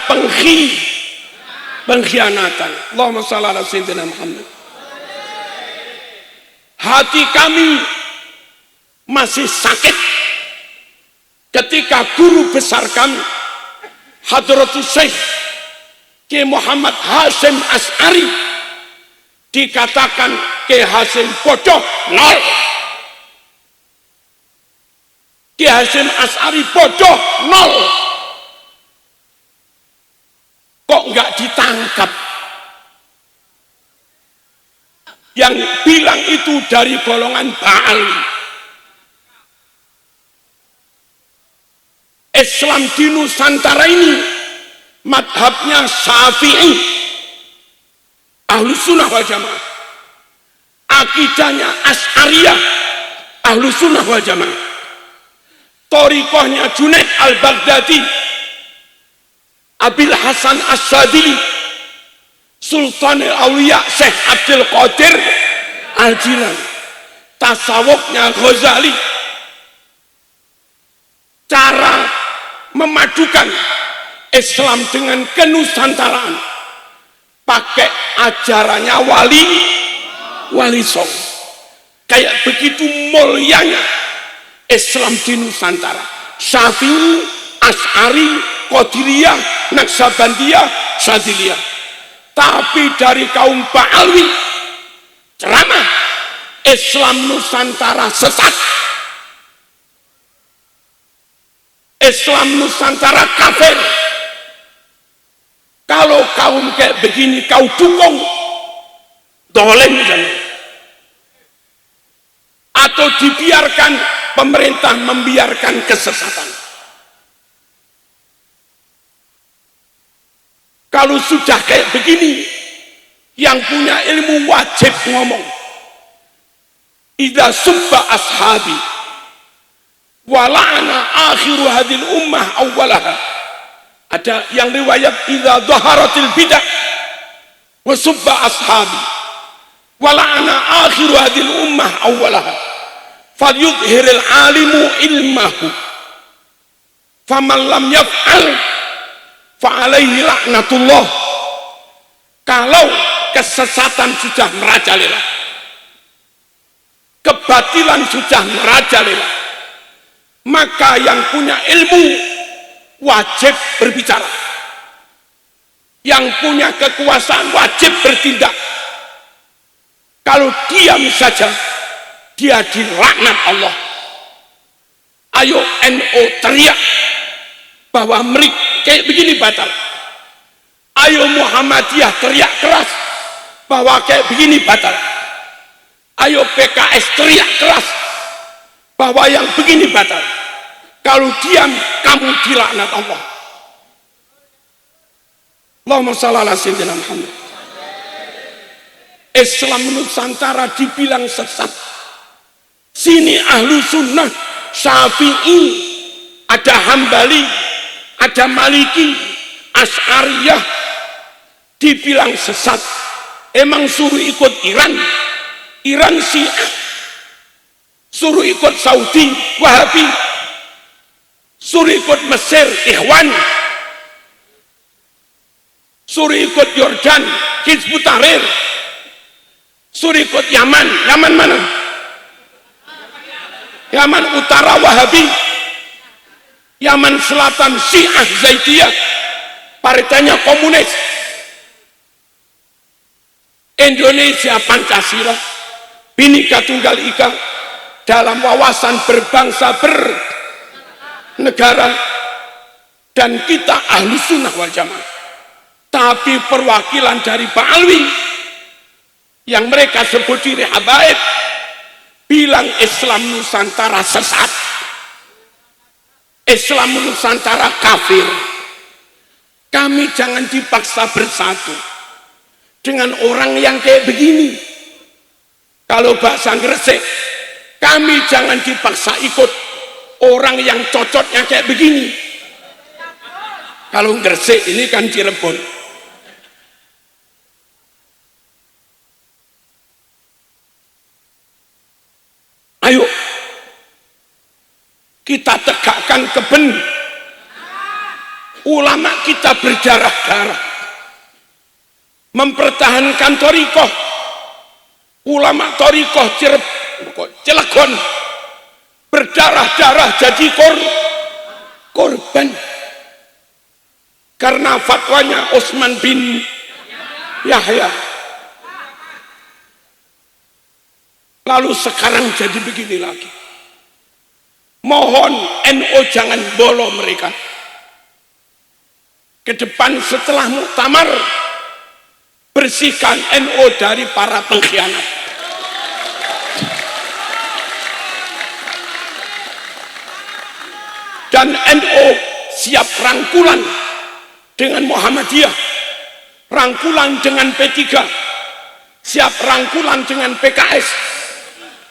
pengkhianatan. Allahumma shalli ala sayyidina Muhammad. Hati kami masih sakit ketika guru besar kami Hadratus Syekh Ki Muhammad Hasyim Asy'ari dikatakan Ki Hasyim bodoh, nol. Ki Hasyim Asy'ari bodoh, nol. Kok nggak ditangkap? Yang bilang itu dari golongan Ba'ali. Islam di Nusantara ini madhabnya Syafi'i, Ahlus Sunnah wal Jamaah, akidahnya Asy'ariyah, Ahlus Sunnah wal Jamaah, thariqahnya Junaid al-Baghdadi, Abil Hasan Asyadili, Sultan al-Awliya Syekh Abdul Qadir al-Jilani, tasawufnya Ghazali. Cara memadukan Islam dengan kenusantaraan pakai ajarannya Wali Songo. Kayak begitu mulianya Islam di Nusantara, Syafi'i, Asy'ari, Qadiriyah, Naksabandiyah, Syadziliyah. Tapi dari kaum Ba'alwi ceramah Islam Nusantara sesat, Islam Nusantara kafir. Kalau kaum kayak begini kau dukung, dolim jangan. Atau dibiarkan, pemerintah membiarkan kesesatan. Kalau sudah kayak begini, yang punya ilmu wajib ngomong. Idza subba ashabi wa la'ana akhiru hadil ummah awwalaha. Ada yang riwayat idza dhaharatil bidah wa subba ashabi wa la'ana akhiru hadil ummah awwalaha falyudhhiril alimu ilmahu faman lam yaf'al fa alaihi laknatullah. Kalau kesesatan sudah merajalela, kebatilan sudah merajalela, maka yang punya ilmu wajib berbicara, yang punya kekuasaan wajib bertindak. Kalau diam saja, dia dilaknat Allah. Ayo NU teriak bahwa mereka kayak begini batal. Ayo Muhammadiyah teriak keras bahwa kayak begini batal. Ayo PKS teriak keras bahwa yang begini batal. Kalau diam, kamu dilaknat Allah. Allahumma shalli ala sayyidina Muhammad. Islam Nusantara dibilang sesat. Sini ahlu sunnah, Syafi'i, ada Hambali, ada Maliki, Asy'ariyah, dibilang sesat. Emang suruh ikut Iran Syiah, suruh ikut Saudi Wahabi, suruh ikut Mesir Ikhwan, suruh ikut Yordan Hizbut Tahrir, suruh ikut Yaman mana? Yaman Utara Wahabi, Yaman Selatan Syiah Zaidiyah, partainya komunis. Indonesia Pancasila, Bhinneka Tunggal Ika, dalam wawasan berbangsa bernegara, dan kita ahlu sunnah wal jamaah. Tapi perwakilan dari Pak Alwi yang mereka sebut diri habaib bilang Islam Nusantara sesat, Islam Nusantara kafir. Kami jangan dipaksa bersatu dengan orang yang kayak begini. Kalau bahasa Gresik, kami jangan dipaksa ikut orang yang cocoknya kayak begini. Kalau Gresik ini kan Cirebon. Ayo kita tegakkan kebenaran. Ulama kita berdarah-darah mempertahankan thariqah. Ulama thariqah Cilegon berdarah-darah jadi korban karena fatwanya Utsman bin Yahya. Lalu sekarang jadi begini lagi. Mohon NU jangan bolo mereka. Ke depan setelah muktamar, bersihkan NU dari para pengkhianat. Dan NU siap rangkulan dengan Muhammadiyah, rangkulan dengan P3, siap rangkulan dengan PKS,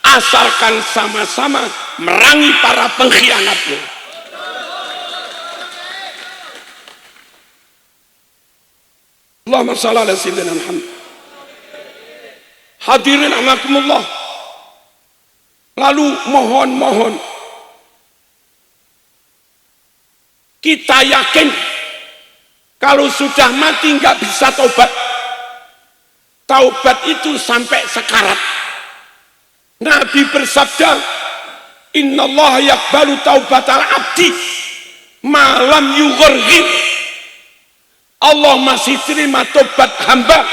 asalkan sama-sama merangi para pengkhianatnya. Allahumma shalli ala sayyidina Muhammad. Hadirin amakumullah. Lalu mohon kita yakin kalau sudah mati nggak bisa taubat. Taubat itu sampai sekarat. Nabi bersabda, innallaha yaqbalu taubatal abdi malam yugharghir. Allah masih terima tobat hamba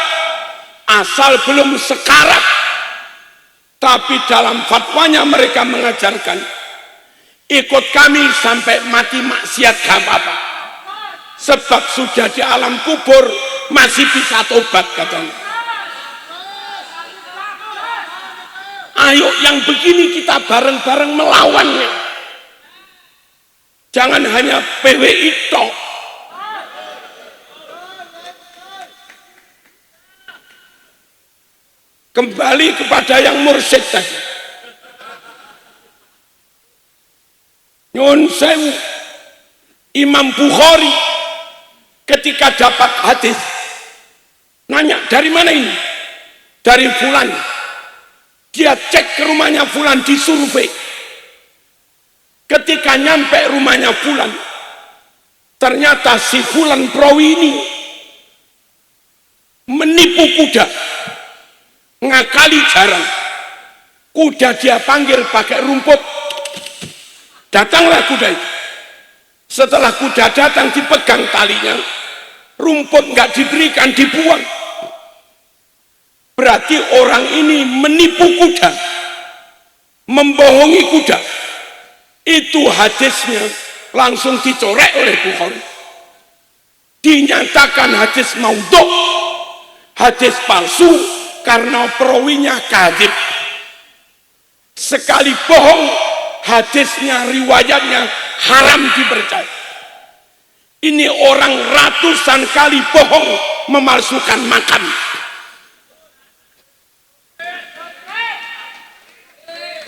asal belum sekarat. Tapi dalam fatwanya mereka mengajarkan, ikut kami sampai mati maksiat gak apa-apa, sebab sudah di alam kubur masih bisa tobat katanya. Ayo yang begini kita bareng-bareng melawannya. Jangan hanya PWI tok. Kembali kepada yang mursyid tadi. Nyun sewu, Imam Bukhari ketika dapat hadis nanya, dari mana ini? Dari fulan. Dia cek ke rumahnya fulan, disurvei. Ketika nyampe rumahnya fulan, ternyata si fulan perawi ini menipu kuda, ngakali jarang. Kuda dia panggil pakai rumput, datanglah kuda itu. Setelah kuda datang, dipegang talinya, rumput nggak diberikan, dibuang. Berarti orang ini menipu kuda, membohongi kuda. Itu hadisnya langsung dicorek oleh Bukhari. Dinyatakan hadis maudhu', hadis palsu, karena perawinya kadzib. Sekali bohong, hadisnya, riwayatnya haram dipercaya. Ini orang ratusan kali bohong, memalsukan makam.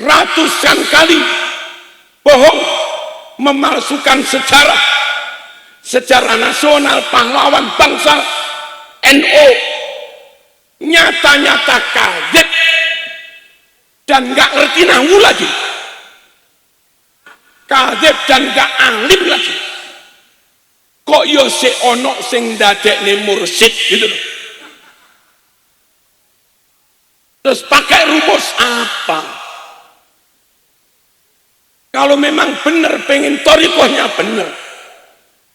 Ratusan kali bohong, memalsukan sejarah, sejarah nasional, pahlawan bangsa, NU, nyata-nyata kadzib dan nggak ngerti nahwu lagi, kadzib dan nggak alim lagi. Kok yo se ono sing dadekne mursyid gitu loh. Terus pakai rumus apa? Kalau memang benar pengen thariqahnya benar,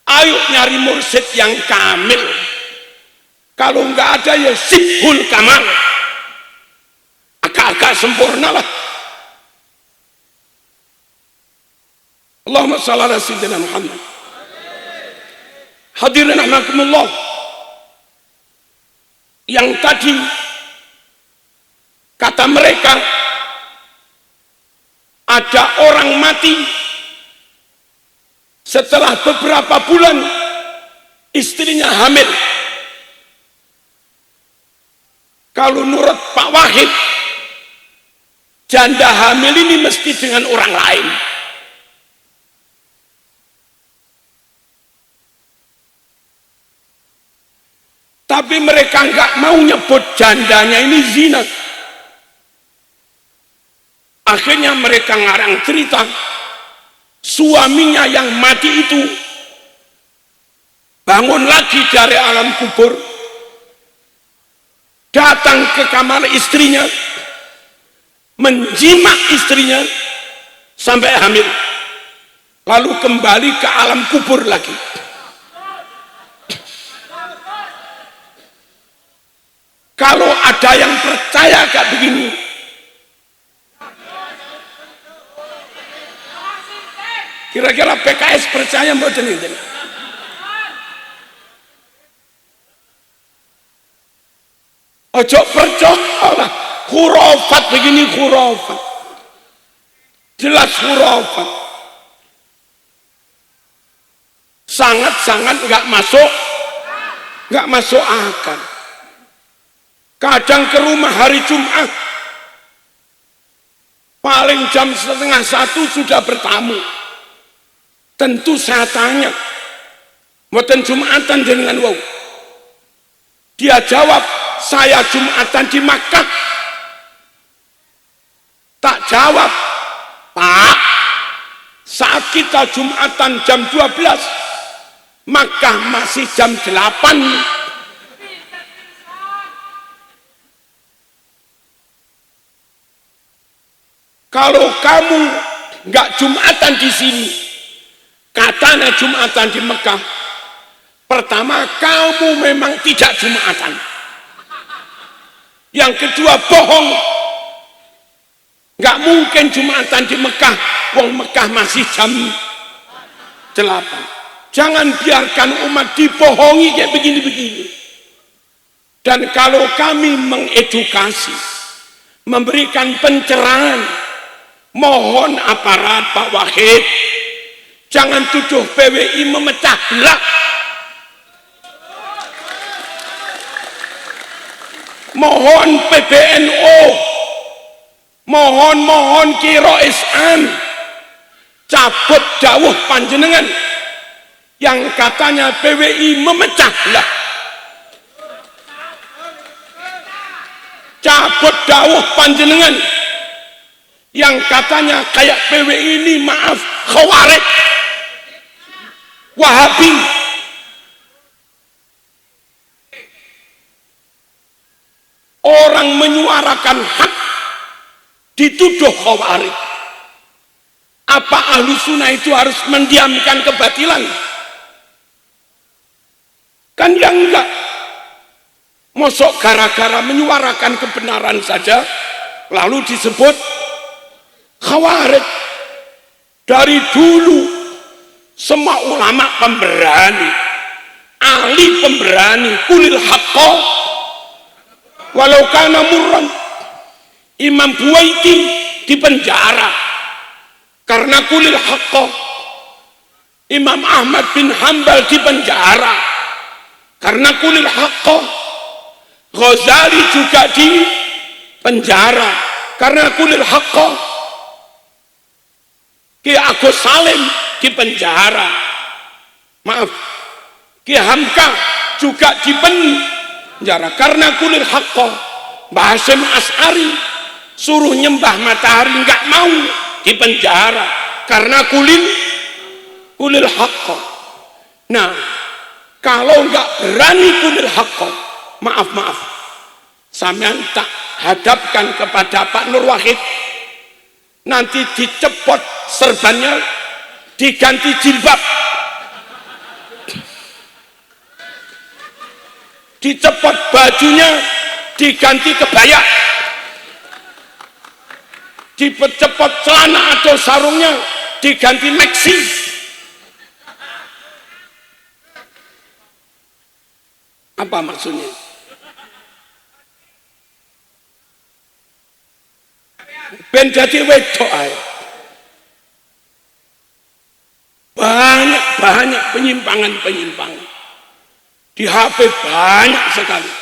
ayo nyari mursyid yang kamil. Kalau nggak ada ya sibhul kamal, agak-agak sempurna lah. Allahumma shalli ala sayyidina Muhammad. Hadirin rahimakumullah, yang tadi kata mereka ada orang mati setelah beberapa bulan istrinya hamil. Kalau menurut Pak Wahid, janda hamil ini mesti dengan orang lain. Tapi mereka nggak mau nyebut jandanya ini zina. Akhirnya mereka ngarang cerita suaminya yang mati itu bangun lagi dari alam kubur, datang ke kamar istrinya, menjimak istrinya sampai hamil, lalu kembali ke alam kubur lagi. Kalau ada yang percaya kayak begini, kira-kira PKS percaya mboten itu? Ojo percaya, khurafat begini, khurafat, jelas khurafat, sangat-sangat nggak masuk akal. Kadang ke rumah hari Jumat, paling jam 12:30 sudah bertamu. Tentu saya tanya, mboten Jumatan dengan wau? Dia jawab, saya Jumatan di Makkah. Tak jawab, Pak, saat kita Jumatan jam 12, Makkah masih jam 8. Kalau kamu nggak Jumatan di sini, katanya Jumatan di Mekah, pertama kamu memang tidak Jumatan. Yang kedua bohong, nggak mungkin Jumatan di Mekah, wong Mekah masih jam 8. Jangan biarkan umat dibohongi kayak begini-begini. Dan kalau kami mengedukasi, memberikan pencerahan, mohon aparat Pak Wahid, jangan tuduh PWI memecah belah. Mohon PBNU, mohon Ki Rais An, cabut dawuh panjenengan yang katanya PWI memecah belah. Cabut dawuh panjenengan yang katanya kayak PWI ini, maaf, Khawarij, Wahabi. Orang menyuarakan hak dituduh Khawarij. Apa ahlu sunnah itu harus mendiamkan kebatilan? Kan yang enggak. Mosok gara-gara menyuarakan kebenaran saja lalu disebut Khawarij. Dari dulu semua ulama pemberani, ahli pemberani, kulil haqqo walau kana murran. Imam Buaiti dipenjara karena kulil haqqo. Imam Ahmad bin Hambal dipenjara karena kulil haqqo. Ghazali juga di penjara karena kulil haqqo. Ki Agus Salim di penjara, maaf, Ki Hamka juga di penjara karena kulil haqqo. Mbah Hasyim As'ari suruh nyembah matahari nggak mau, di penjara karena kulil haqqo. Nah, kalau nggak berani kulil haqqo, maaf, sampean tak hadapkan kepada Pak Nur Wahid, nanti dicepot serbannya, diganti jilbab, dicepot bajunya, diganti kebaya, dicepot celana atau sarungnya, diganti maxi. Apa maksudnya? Ben jadi wedok ae. Banyak penyimpangan di HP, banyak sekali,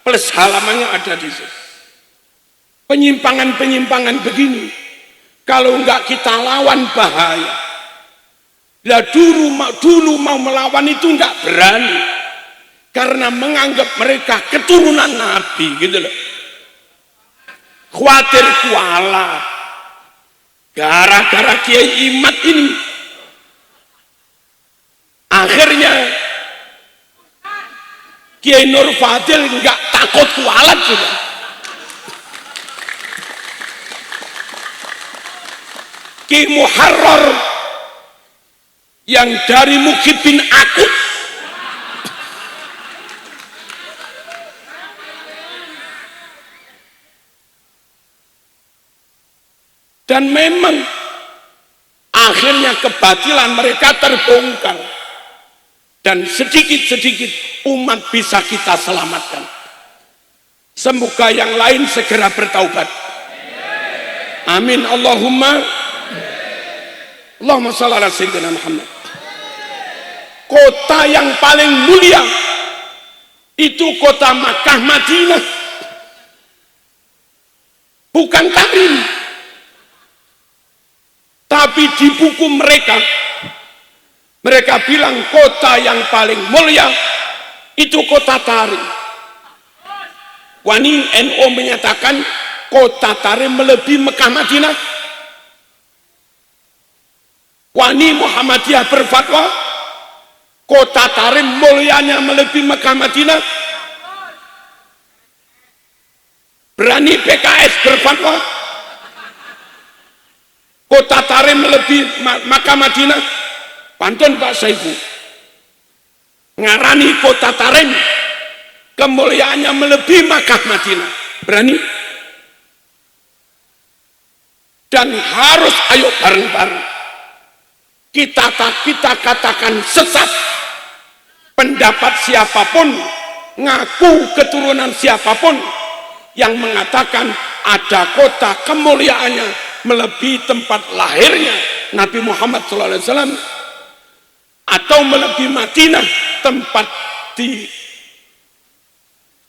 plus halamannya ada di situ. Penyimpangan begini kalau enggak kita lawan bahaya. Lah dulu mau melawan itu enggak berani karena menganggap mereka keturunan Nabi gitu loh. Khawatir kualat gara-gara Kiai Imad ini. Akhirnya Kiai Nur Fadil nggak takut kualat juga. Kiai Muharrar yang dari Mukhibin Akut dan memang akhirnya kebatilan mereka terbongkar dan sedikit-sedikit umat bisa kita selamatkan. Semoga yang lain segera bertaubat. Amin. Allahumma shalli ala sayyidina Muhammad. Kota yang paling mulia itu kota Makkah Madinah, bukan Tahrim. Tapi di buku mereka bilang kota yang paling mulia itu kota Tahrim. Wani NU menyatakan kota Tahrim melebihi Mekah Madinah. Wani Muhammadiyah berfatwa kota Tahrim mulianya melebihi Mekah Madinah. Berani PKS berfatwa kota Tahrim melebihi Makkah Madinah. Pantun Pak Saifu ngarani kota Tahrim kemuliaannya melebihi Makkah Madinah. Berani? Dan harus ayo bareng-bareng kita katakan sesat pendapat siapapun ngaku keturunan siapapun yang mengatakan ada kota kemuliaannya melebihi tempat lahirnya Nabi Muhammad SAW, atau melebihi Madinah tempat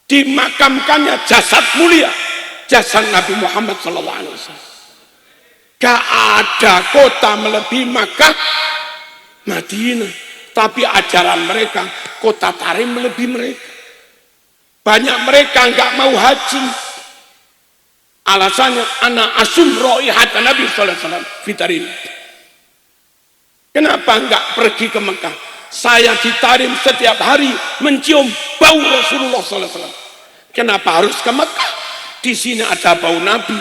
dimakamkannya jasad mulia, jasad Nabi Muhammad SAW. Gak ada kota melebihi Makkah, Madinah, tapi ajaran mereka kota Tarim melebihi mereka. Banyak mereka nggak mau haji, alasannya ana asum roihat Nabi SAW fitarim. Kenapa nggak pergi ke Mekah? Saya di Tarim setiap hari mencium bau Rasulullah SAW. Kenapa harus ke Mekah? Di sini ada bau Nabi.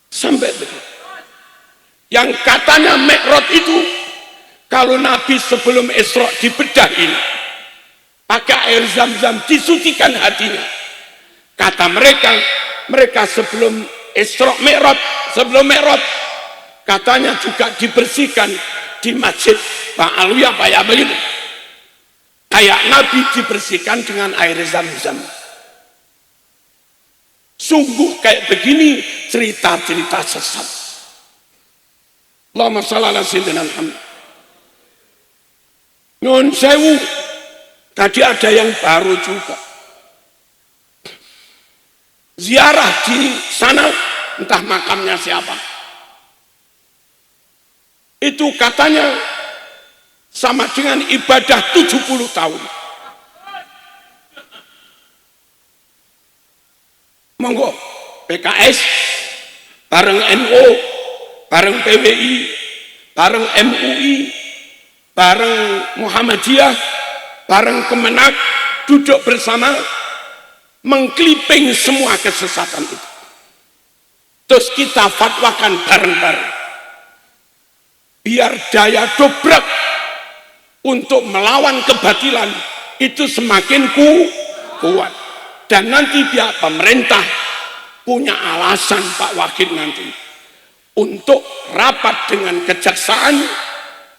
Sampai begitu. Yang katanya Mi'raj itu, kalau Nabi sebelum Isra dibedah ini, pakai air Zam-Zam disucikan hatinya. Kata mereka sebelum Isra Mi'raj, sebelum Mi'raj, katanya juga dibersihkan di masjid Pak Alwi apa ya begitu. Kayak Nabi dibersihkan dengan air Zam-Zam. Sungguh kayak begini cerita-cerita sesat. Allahumma shalli ala sayyidina Muhammad. Nyun sewu, tadi ada yang baru juga. Ziarah di sana, entah makamnya siapa. Itu katanya sama dengan ibadah 70 tahun. Monggo, PKS, bareng NU, bareng PWI, bareng MUI, bareng Muhammadiyah, bareng Kemenak, duduk bersama, mengkliping semua kesesatan itu. Terus kita fatwakan bareng-bareng. Biar daya dobrak untuk melawan kebatilan itu semakin kuat. Dan nanti pihak pemerintah punya alasan Pak Wakil nanti untuk rapat dengan kejaksaan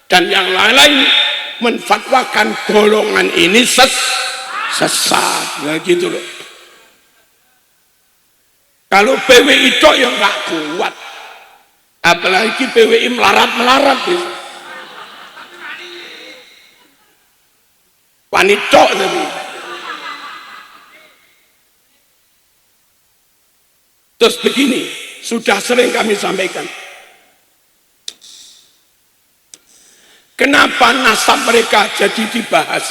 dan yang lain-lain menfatwakan golongan ini sesat. Nah gitu loh. Kalau PWI itu yang nggak kuat, apalagi PWI melarat-melarat gitu. Wanita tapi. Terus begini, sudah sering kami sampaikan. Kenapa nasab mereka jadi dibahas?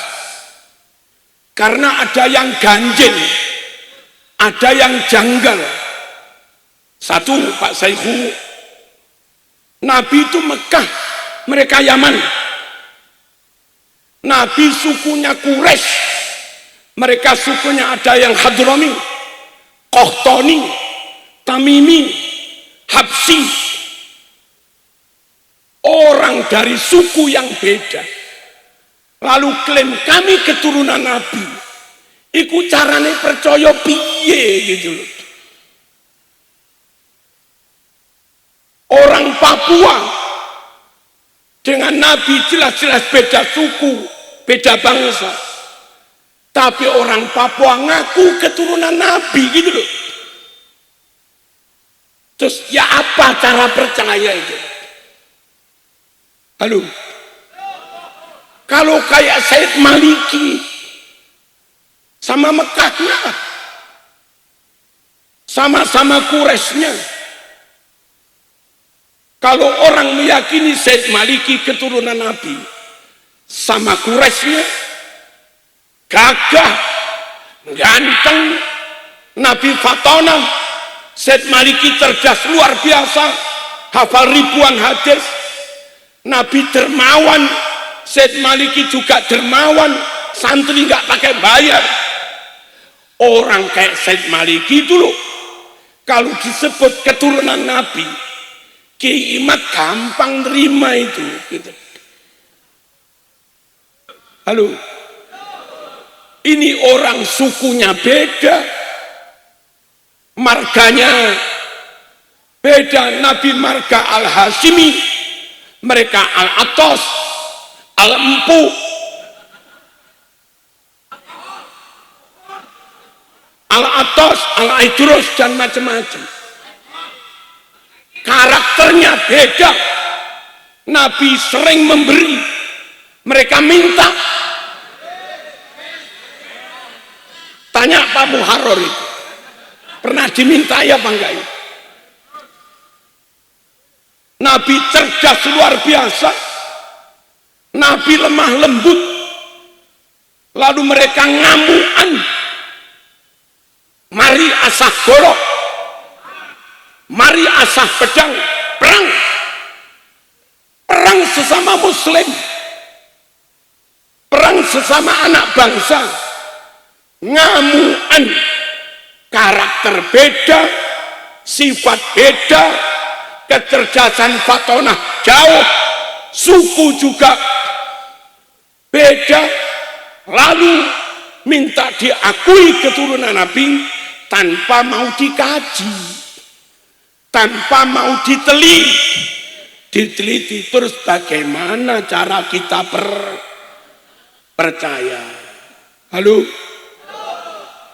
Karena ada yang ganjil, ada yang janggal. Satu, Pak Saihu, Nabi itu Mekah, mereka Yaman. Nabi sukunya Quraisy, mereka sukunya ada yang Hadrami, Qahtani, Tamimi, Habsi. Orang dari suku yang beda. Lalu klaim kami keturunan Nabi. Iku carane percaya piye gitu loh. Orang Papua dengan Nabi jelas-jelas beda suku, beda bangsa. Tapi orang Papua ngaku keturunan Nabi gitu loh. Terus ya apa cara percaya itu? Halo? Kalau kayak Said Maliki sama Mekahnya, sama-sama Quraisynya. Kalau orang meyakini Said Maliki keturunan Nabi sama Quraisynya, gagah, ganteng, Nabi Fatona, Said Maliki cerdas luar biasa, hafal ribuan hadis. Nabi dermawan, Said Maliki juga dermawan, santri nggak pakai bayar. Orang kayak Said Maliki itu loh, kalau disebut keturunan Nabi, Kiai Imad gampang terima itu. Gitu. Halo, ini orang sukunya beda, marganya beda. Nabi marga Al-Hashimi, mereka Al-Atos, Al-Empu. Al-Atos, Al-Idrus, dan macam-macam. Karakternya beda. Nabi sering memberi, mereka minta. Tanya Pak Muharrar itu, pernah diminta ya apa enggak? Nabi cerdas luar biasa, Nabi lemah lembut, lalu mereka ngamuan. Mari asah golok, mari asah pedang, perang, perang sesama muslim, perang sesama anak bangsa, ngamuan, karakter beda, sifat beda, kecerdasan fatonah jauh, suku juga beda, lalu minta diakui keturunan Nabi tanpa mau dikaji, tanpa mau diteliti. Terus bagaimana cara kita percaya? Halo?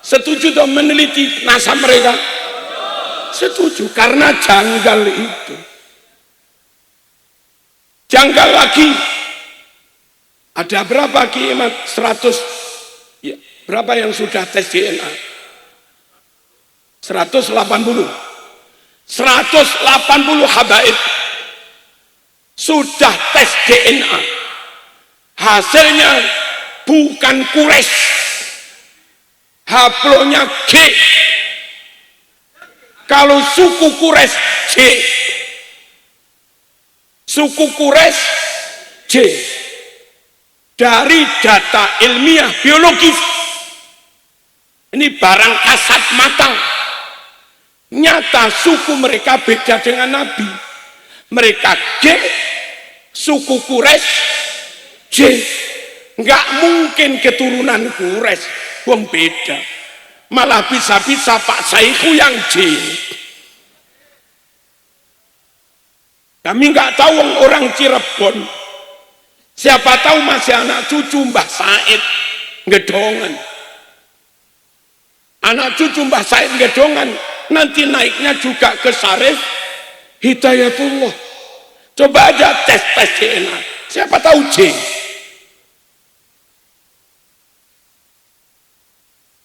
Setuju dong meneliti nasab mereka? Setuju, karena janggal itu. Janggal lagi. Ada berapa kiamat? 100. Ya, berapa yang sudah tes DNA? 180. 180 habaib sudah tes DNA. Hasilnya bukan Quraisy, haplonya G. Kalau suku Quraisy J, suku Quraisy J. Dari data ilmiah biologis, ini barang kasat mata, nyata suku mereka beda dengan Nabi. Mereka G, suku Quraisy J. Nggak mungkin keturunan Quraisy, wong beda. Malah bisa-bisa Pak Saiku yang J. Kami nggak tahu orang Cirebon, siapa tahu masih anak cucu Mbah Said Gedongan. Anak cucu Mbah Said Gedongan nanti naiknya juga ke Syarif Hidayatullah. Coba aja tes DNA, siapa tahu J.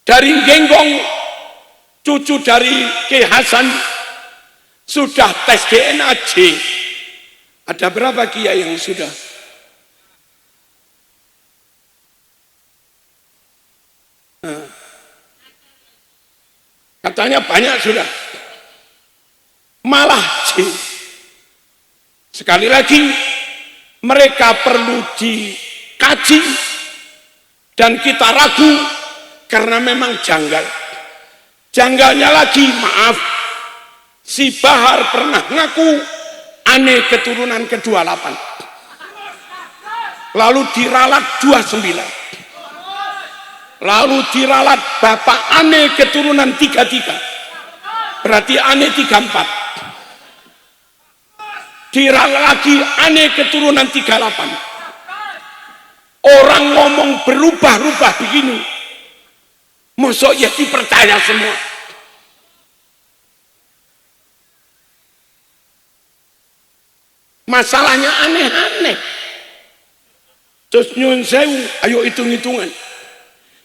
Dari Genggong, cucu dari Ki Hasan sudah tes DNA J. Ada berapa kiai yang sudah? Nah, katanya banyak sudah. Malah J. Sekali lagi, mereka perlu dikaji dan kita ragu karena memang janggal. Janggalnya lagi, maaf, si Bahar pernah ngaku aneh keturunan ke-28, lalu diralat 29, lalu diralat bapak aneh keturunan 33, berarti aneh 34, diralat lagi aneh keturunan 38. Orang ngomong berubah-ubah begini, mosok ya dipercaya semua. Masalahnya aneh-aneh. Terus nyun sewu, ayo hitung-hitungan.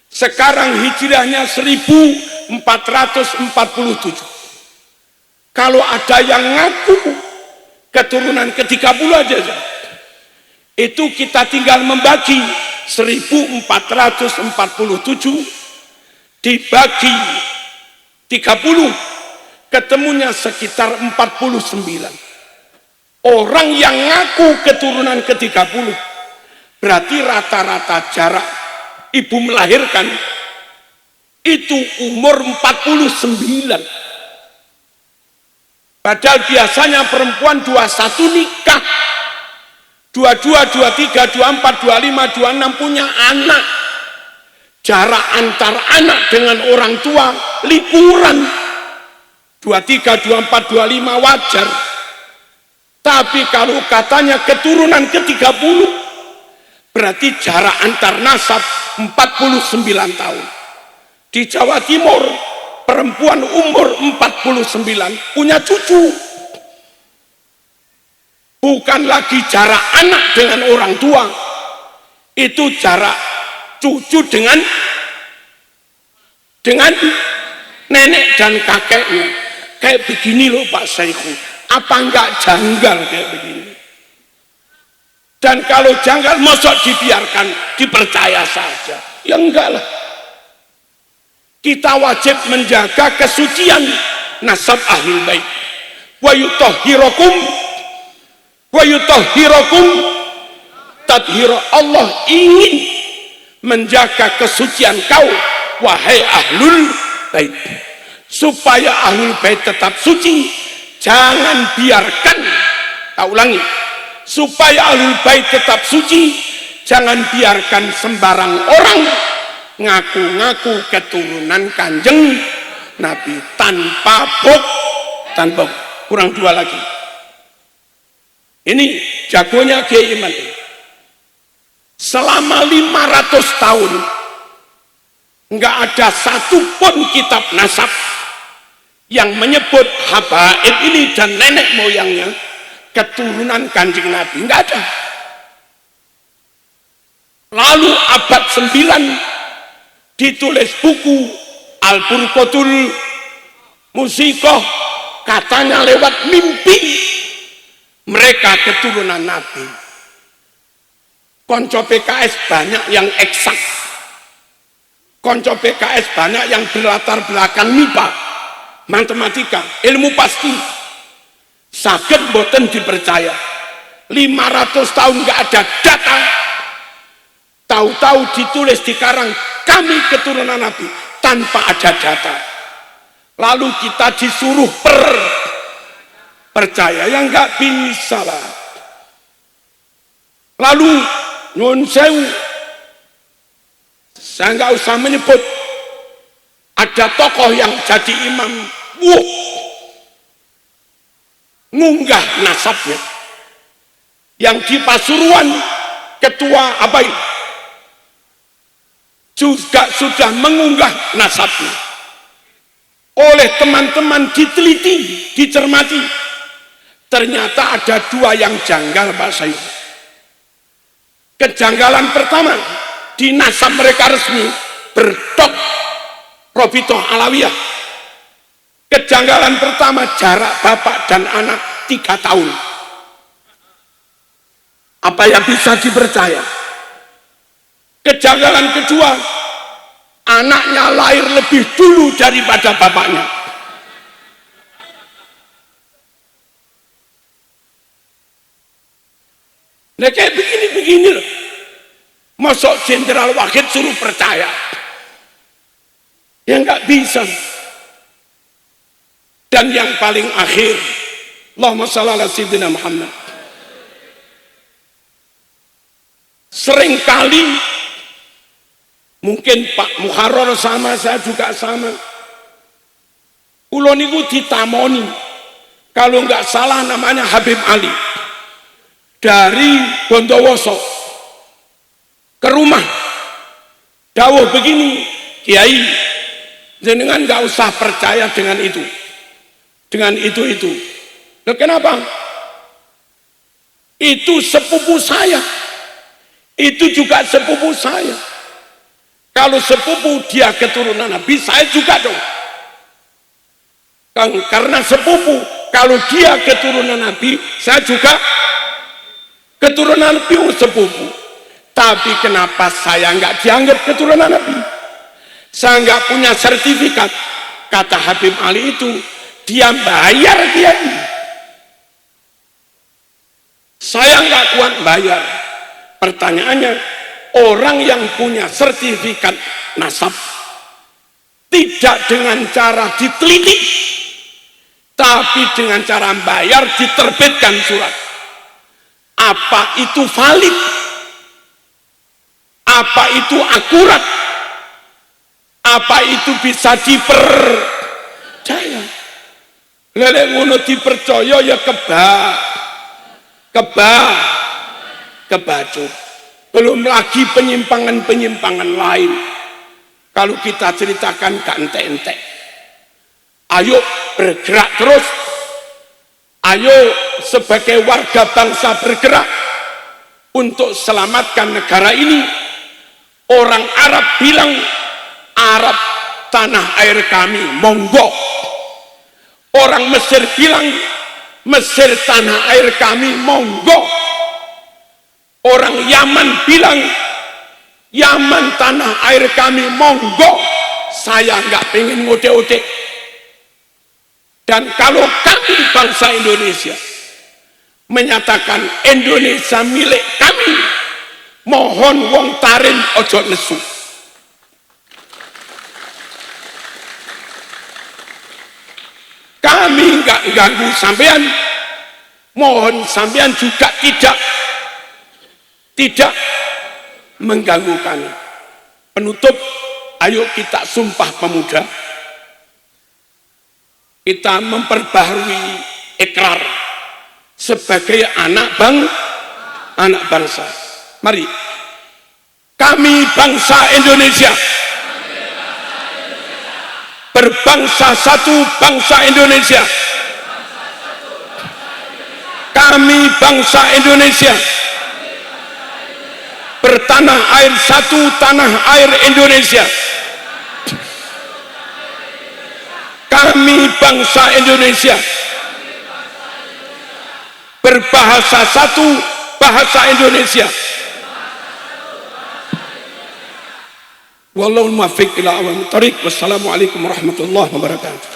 Sekarang hijrahnya 1447. Kalau ada yang ngaku keturunan ke-30 aja, itu kita tinggal membagi 1447 dibagi 30, ketemunya sekitar 49. Orang yang ngaku keturunan ke-30, berarti rata-rata jarak ibu melahirkan itu umur 49. Padahal biasanya perempuan 21 nikah, 22, 23, 24, 25, 26 punya anak. Jarak antar anak dengan orang tua likuran 23, 24, 25 wajar. Tapi kalau katanya keturunan ke-30, berarti jarak antar nasab 49 tahun. Di Jawa Timur perempuan umur 49 punya cucu. Bukan lagi jarak anak dengan orang tua, itu jarak cucu dengan nenek dan kakeknya. Kayak begini loh Pak Saiku, apa enggak janggal kayak begini? Dan kalau janggal, mosok dibiarkan, dipercaya saja? Ya enggak lah. Kita wajib menjaga kesucian nasab ahlul bait. Wa yutahhirakum tadhira. Allah ingin menjaga kesucian kau, wahai ahlul bait, supaya ahlul bait tetap suci. Jangan biarkan, tak ulangi, supaya ahlul bait tetap suci, jangan biarkan sembarang orang ngaku-ngaku keturunan Kanjeng Nabi tanpa bukti. Kurang dua lagi. Ini jagonya Kiai Iman. Selama 500 tahun nggak ada satupun kitab nasab yang menyebut habaib ini dan nenek moyangnya keturunan Kanjeng Nabi, nggak ada. Lalu abad 9 ditulis buku Al-Burqatul Musikoh, katanya lewat mimpi mereka keturunan Nabi. Konco PKS banyak yang eksak, konco PKS banyak yang berlatar belakang MIPA, matematika, ilmu pasti. Saged boten dipercaya. 500 tahun nggak ada data, tahu-tahu ditulis di karang kami keturunan Nabi tanpa ada data. Lalu kita disuruh percaya, yang nggak bisa lah. Lalu nyun sewu, saya nggak usah menyebut, ada tokoh yang jadi imam, ngunggah nasabnya, yang di Pasuruan ketua Abai juga sudah mengunggah nasabnya. Oleh teman-teman diteliti, dicermati, ternyata ada dua yang janggal Pak Said. Kejanggalan pertama, di nasab mereka resmi berdok Robitoh Alawiyah. Kejanggalan pertama, jarak bapak dan anak 3 tahun. Apa yang bisa dipercaya? Kejanggalan kedua, anaknya lahir lebih dulu daripada bapaknya. Nah kayak begini-begini loh. Masuk Jenderal Wahid suruh percaya? Ya nggak bisa. Dan yang paling akhir, Allahumma shalli ala sayyidina Muhammad. Seringkali mungkin Pak Muharrar sama, saya juga sama. Kulo niku ditamoni, kalau nggak salah namanya Habib Ali, dari Bondowoso ke rumah. Dawuh begini, Kiai, jenengan nggak usah percaya dengan itu, dengan itu. Loh, kenapa? Itu sepupu saya, itu juga sepupu saya. Kalau sepupu dia keturunan Nabi, saya juga dong. Karena sepupu, kalau dia keturunan Nabi, saya juga keturunan Nabi, sepupu. Tapi kenapa saya nggak dianggap keturunan Nabi? Saya nggak punya sertifikat. Kata Habib Ali itu, dia bayar dia ini. Saya nggak kuat bayar. Pertanyaannya, orang yang punya sertifikat nasab tidak dengan cara diteliti, tapi dengan cara bayar, diterbitkan surat. Apa itu valid? Apa itu akurat? Apa itu bisa dipercaya? Lelek ngono dipercaya ya kebacut. Belum lagi penyimpangan-penyimpangan lain. Kalau kita ceritakan gak entek-entek. Ayo bergerak terus. Ayo sebagai warga bangsa bergerak untuk selamatkan negara ini. Orang Arab bilang, Arab tanah air kami, monggo. Orang Mesir bilang, Mesir tanah air kami, monggo. Orang Yaman bilang, Yaman tanah air kami, monggo. Saya nggak pengen ngode-ode. Dan kalau kami bangsa Indonesia menyatakan Indonesia milik kami, mohon wong tarin ojo nesu. Kami nggak ganggu sampean, mohon sampean juga tidak mengganggu kami. Penutup, ayo kita sumpah pemuda. Kita memperbaharui ikrar sebagai anak bangsa. Mari, kami bangsa Indonesia, berbangsa satu bangsa Indonesia. Kami bangsa Indonesia, bertanah air satu tanah air Indonesia. Kami bangsa Indonesia, berbahasa satu bahasa Indonesia. Wallahul muwaffiq ila aqwamit thoriq. Wassalamualaikum warahmatullahi wabarakatuh.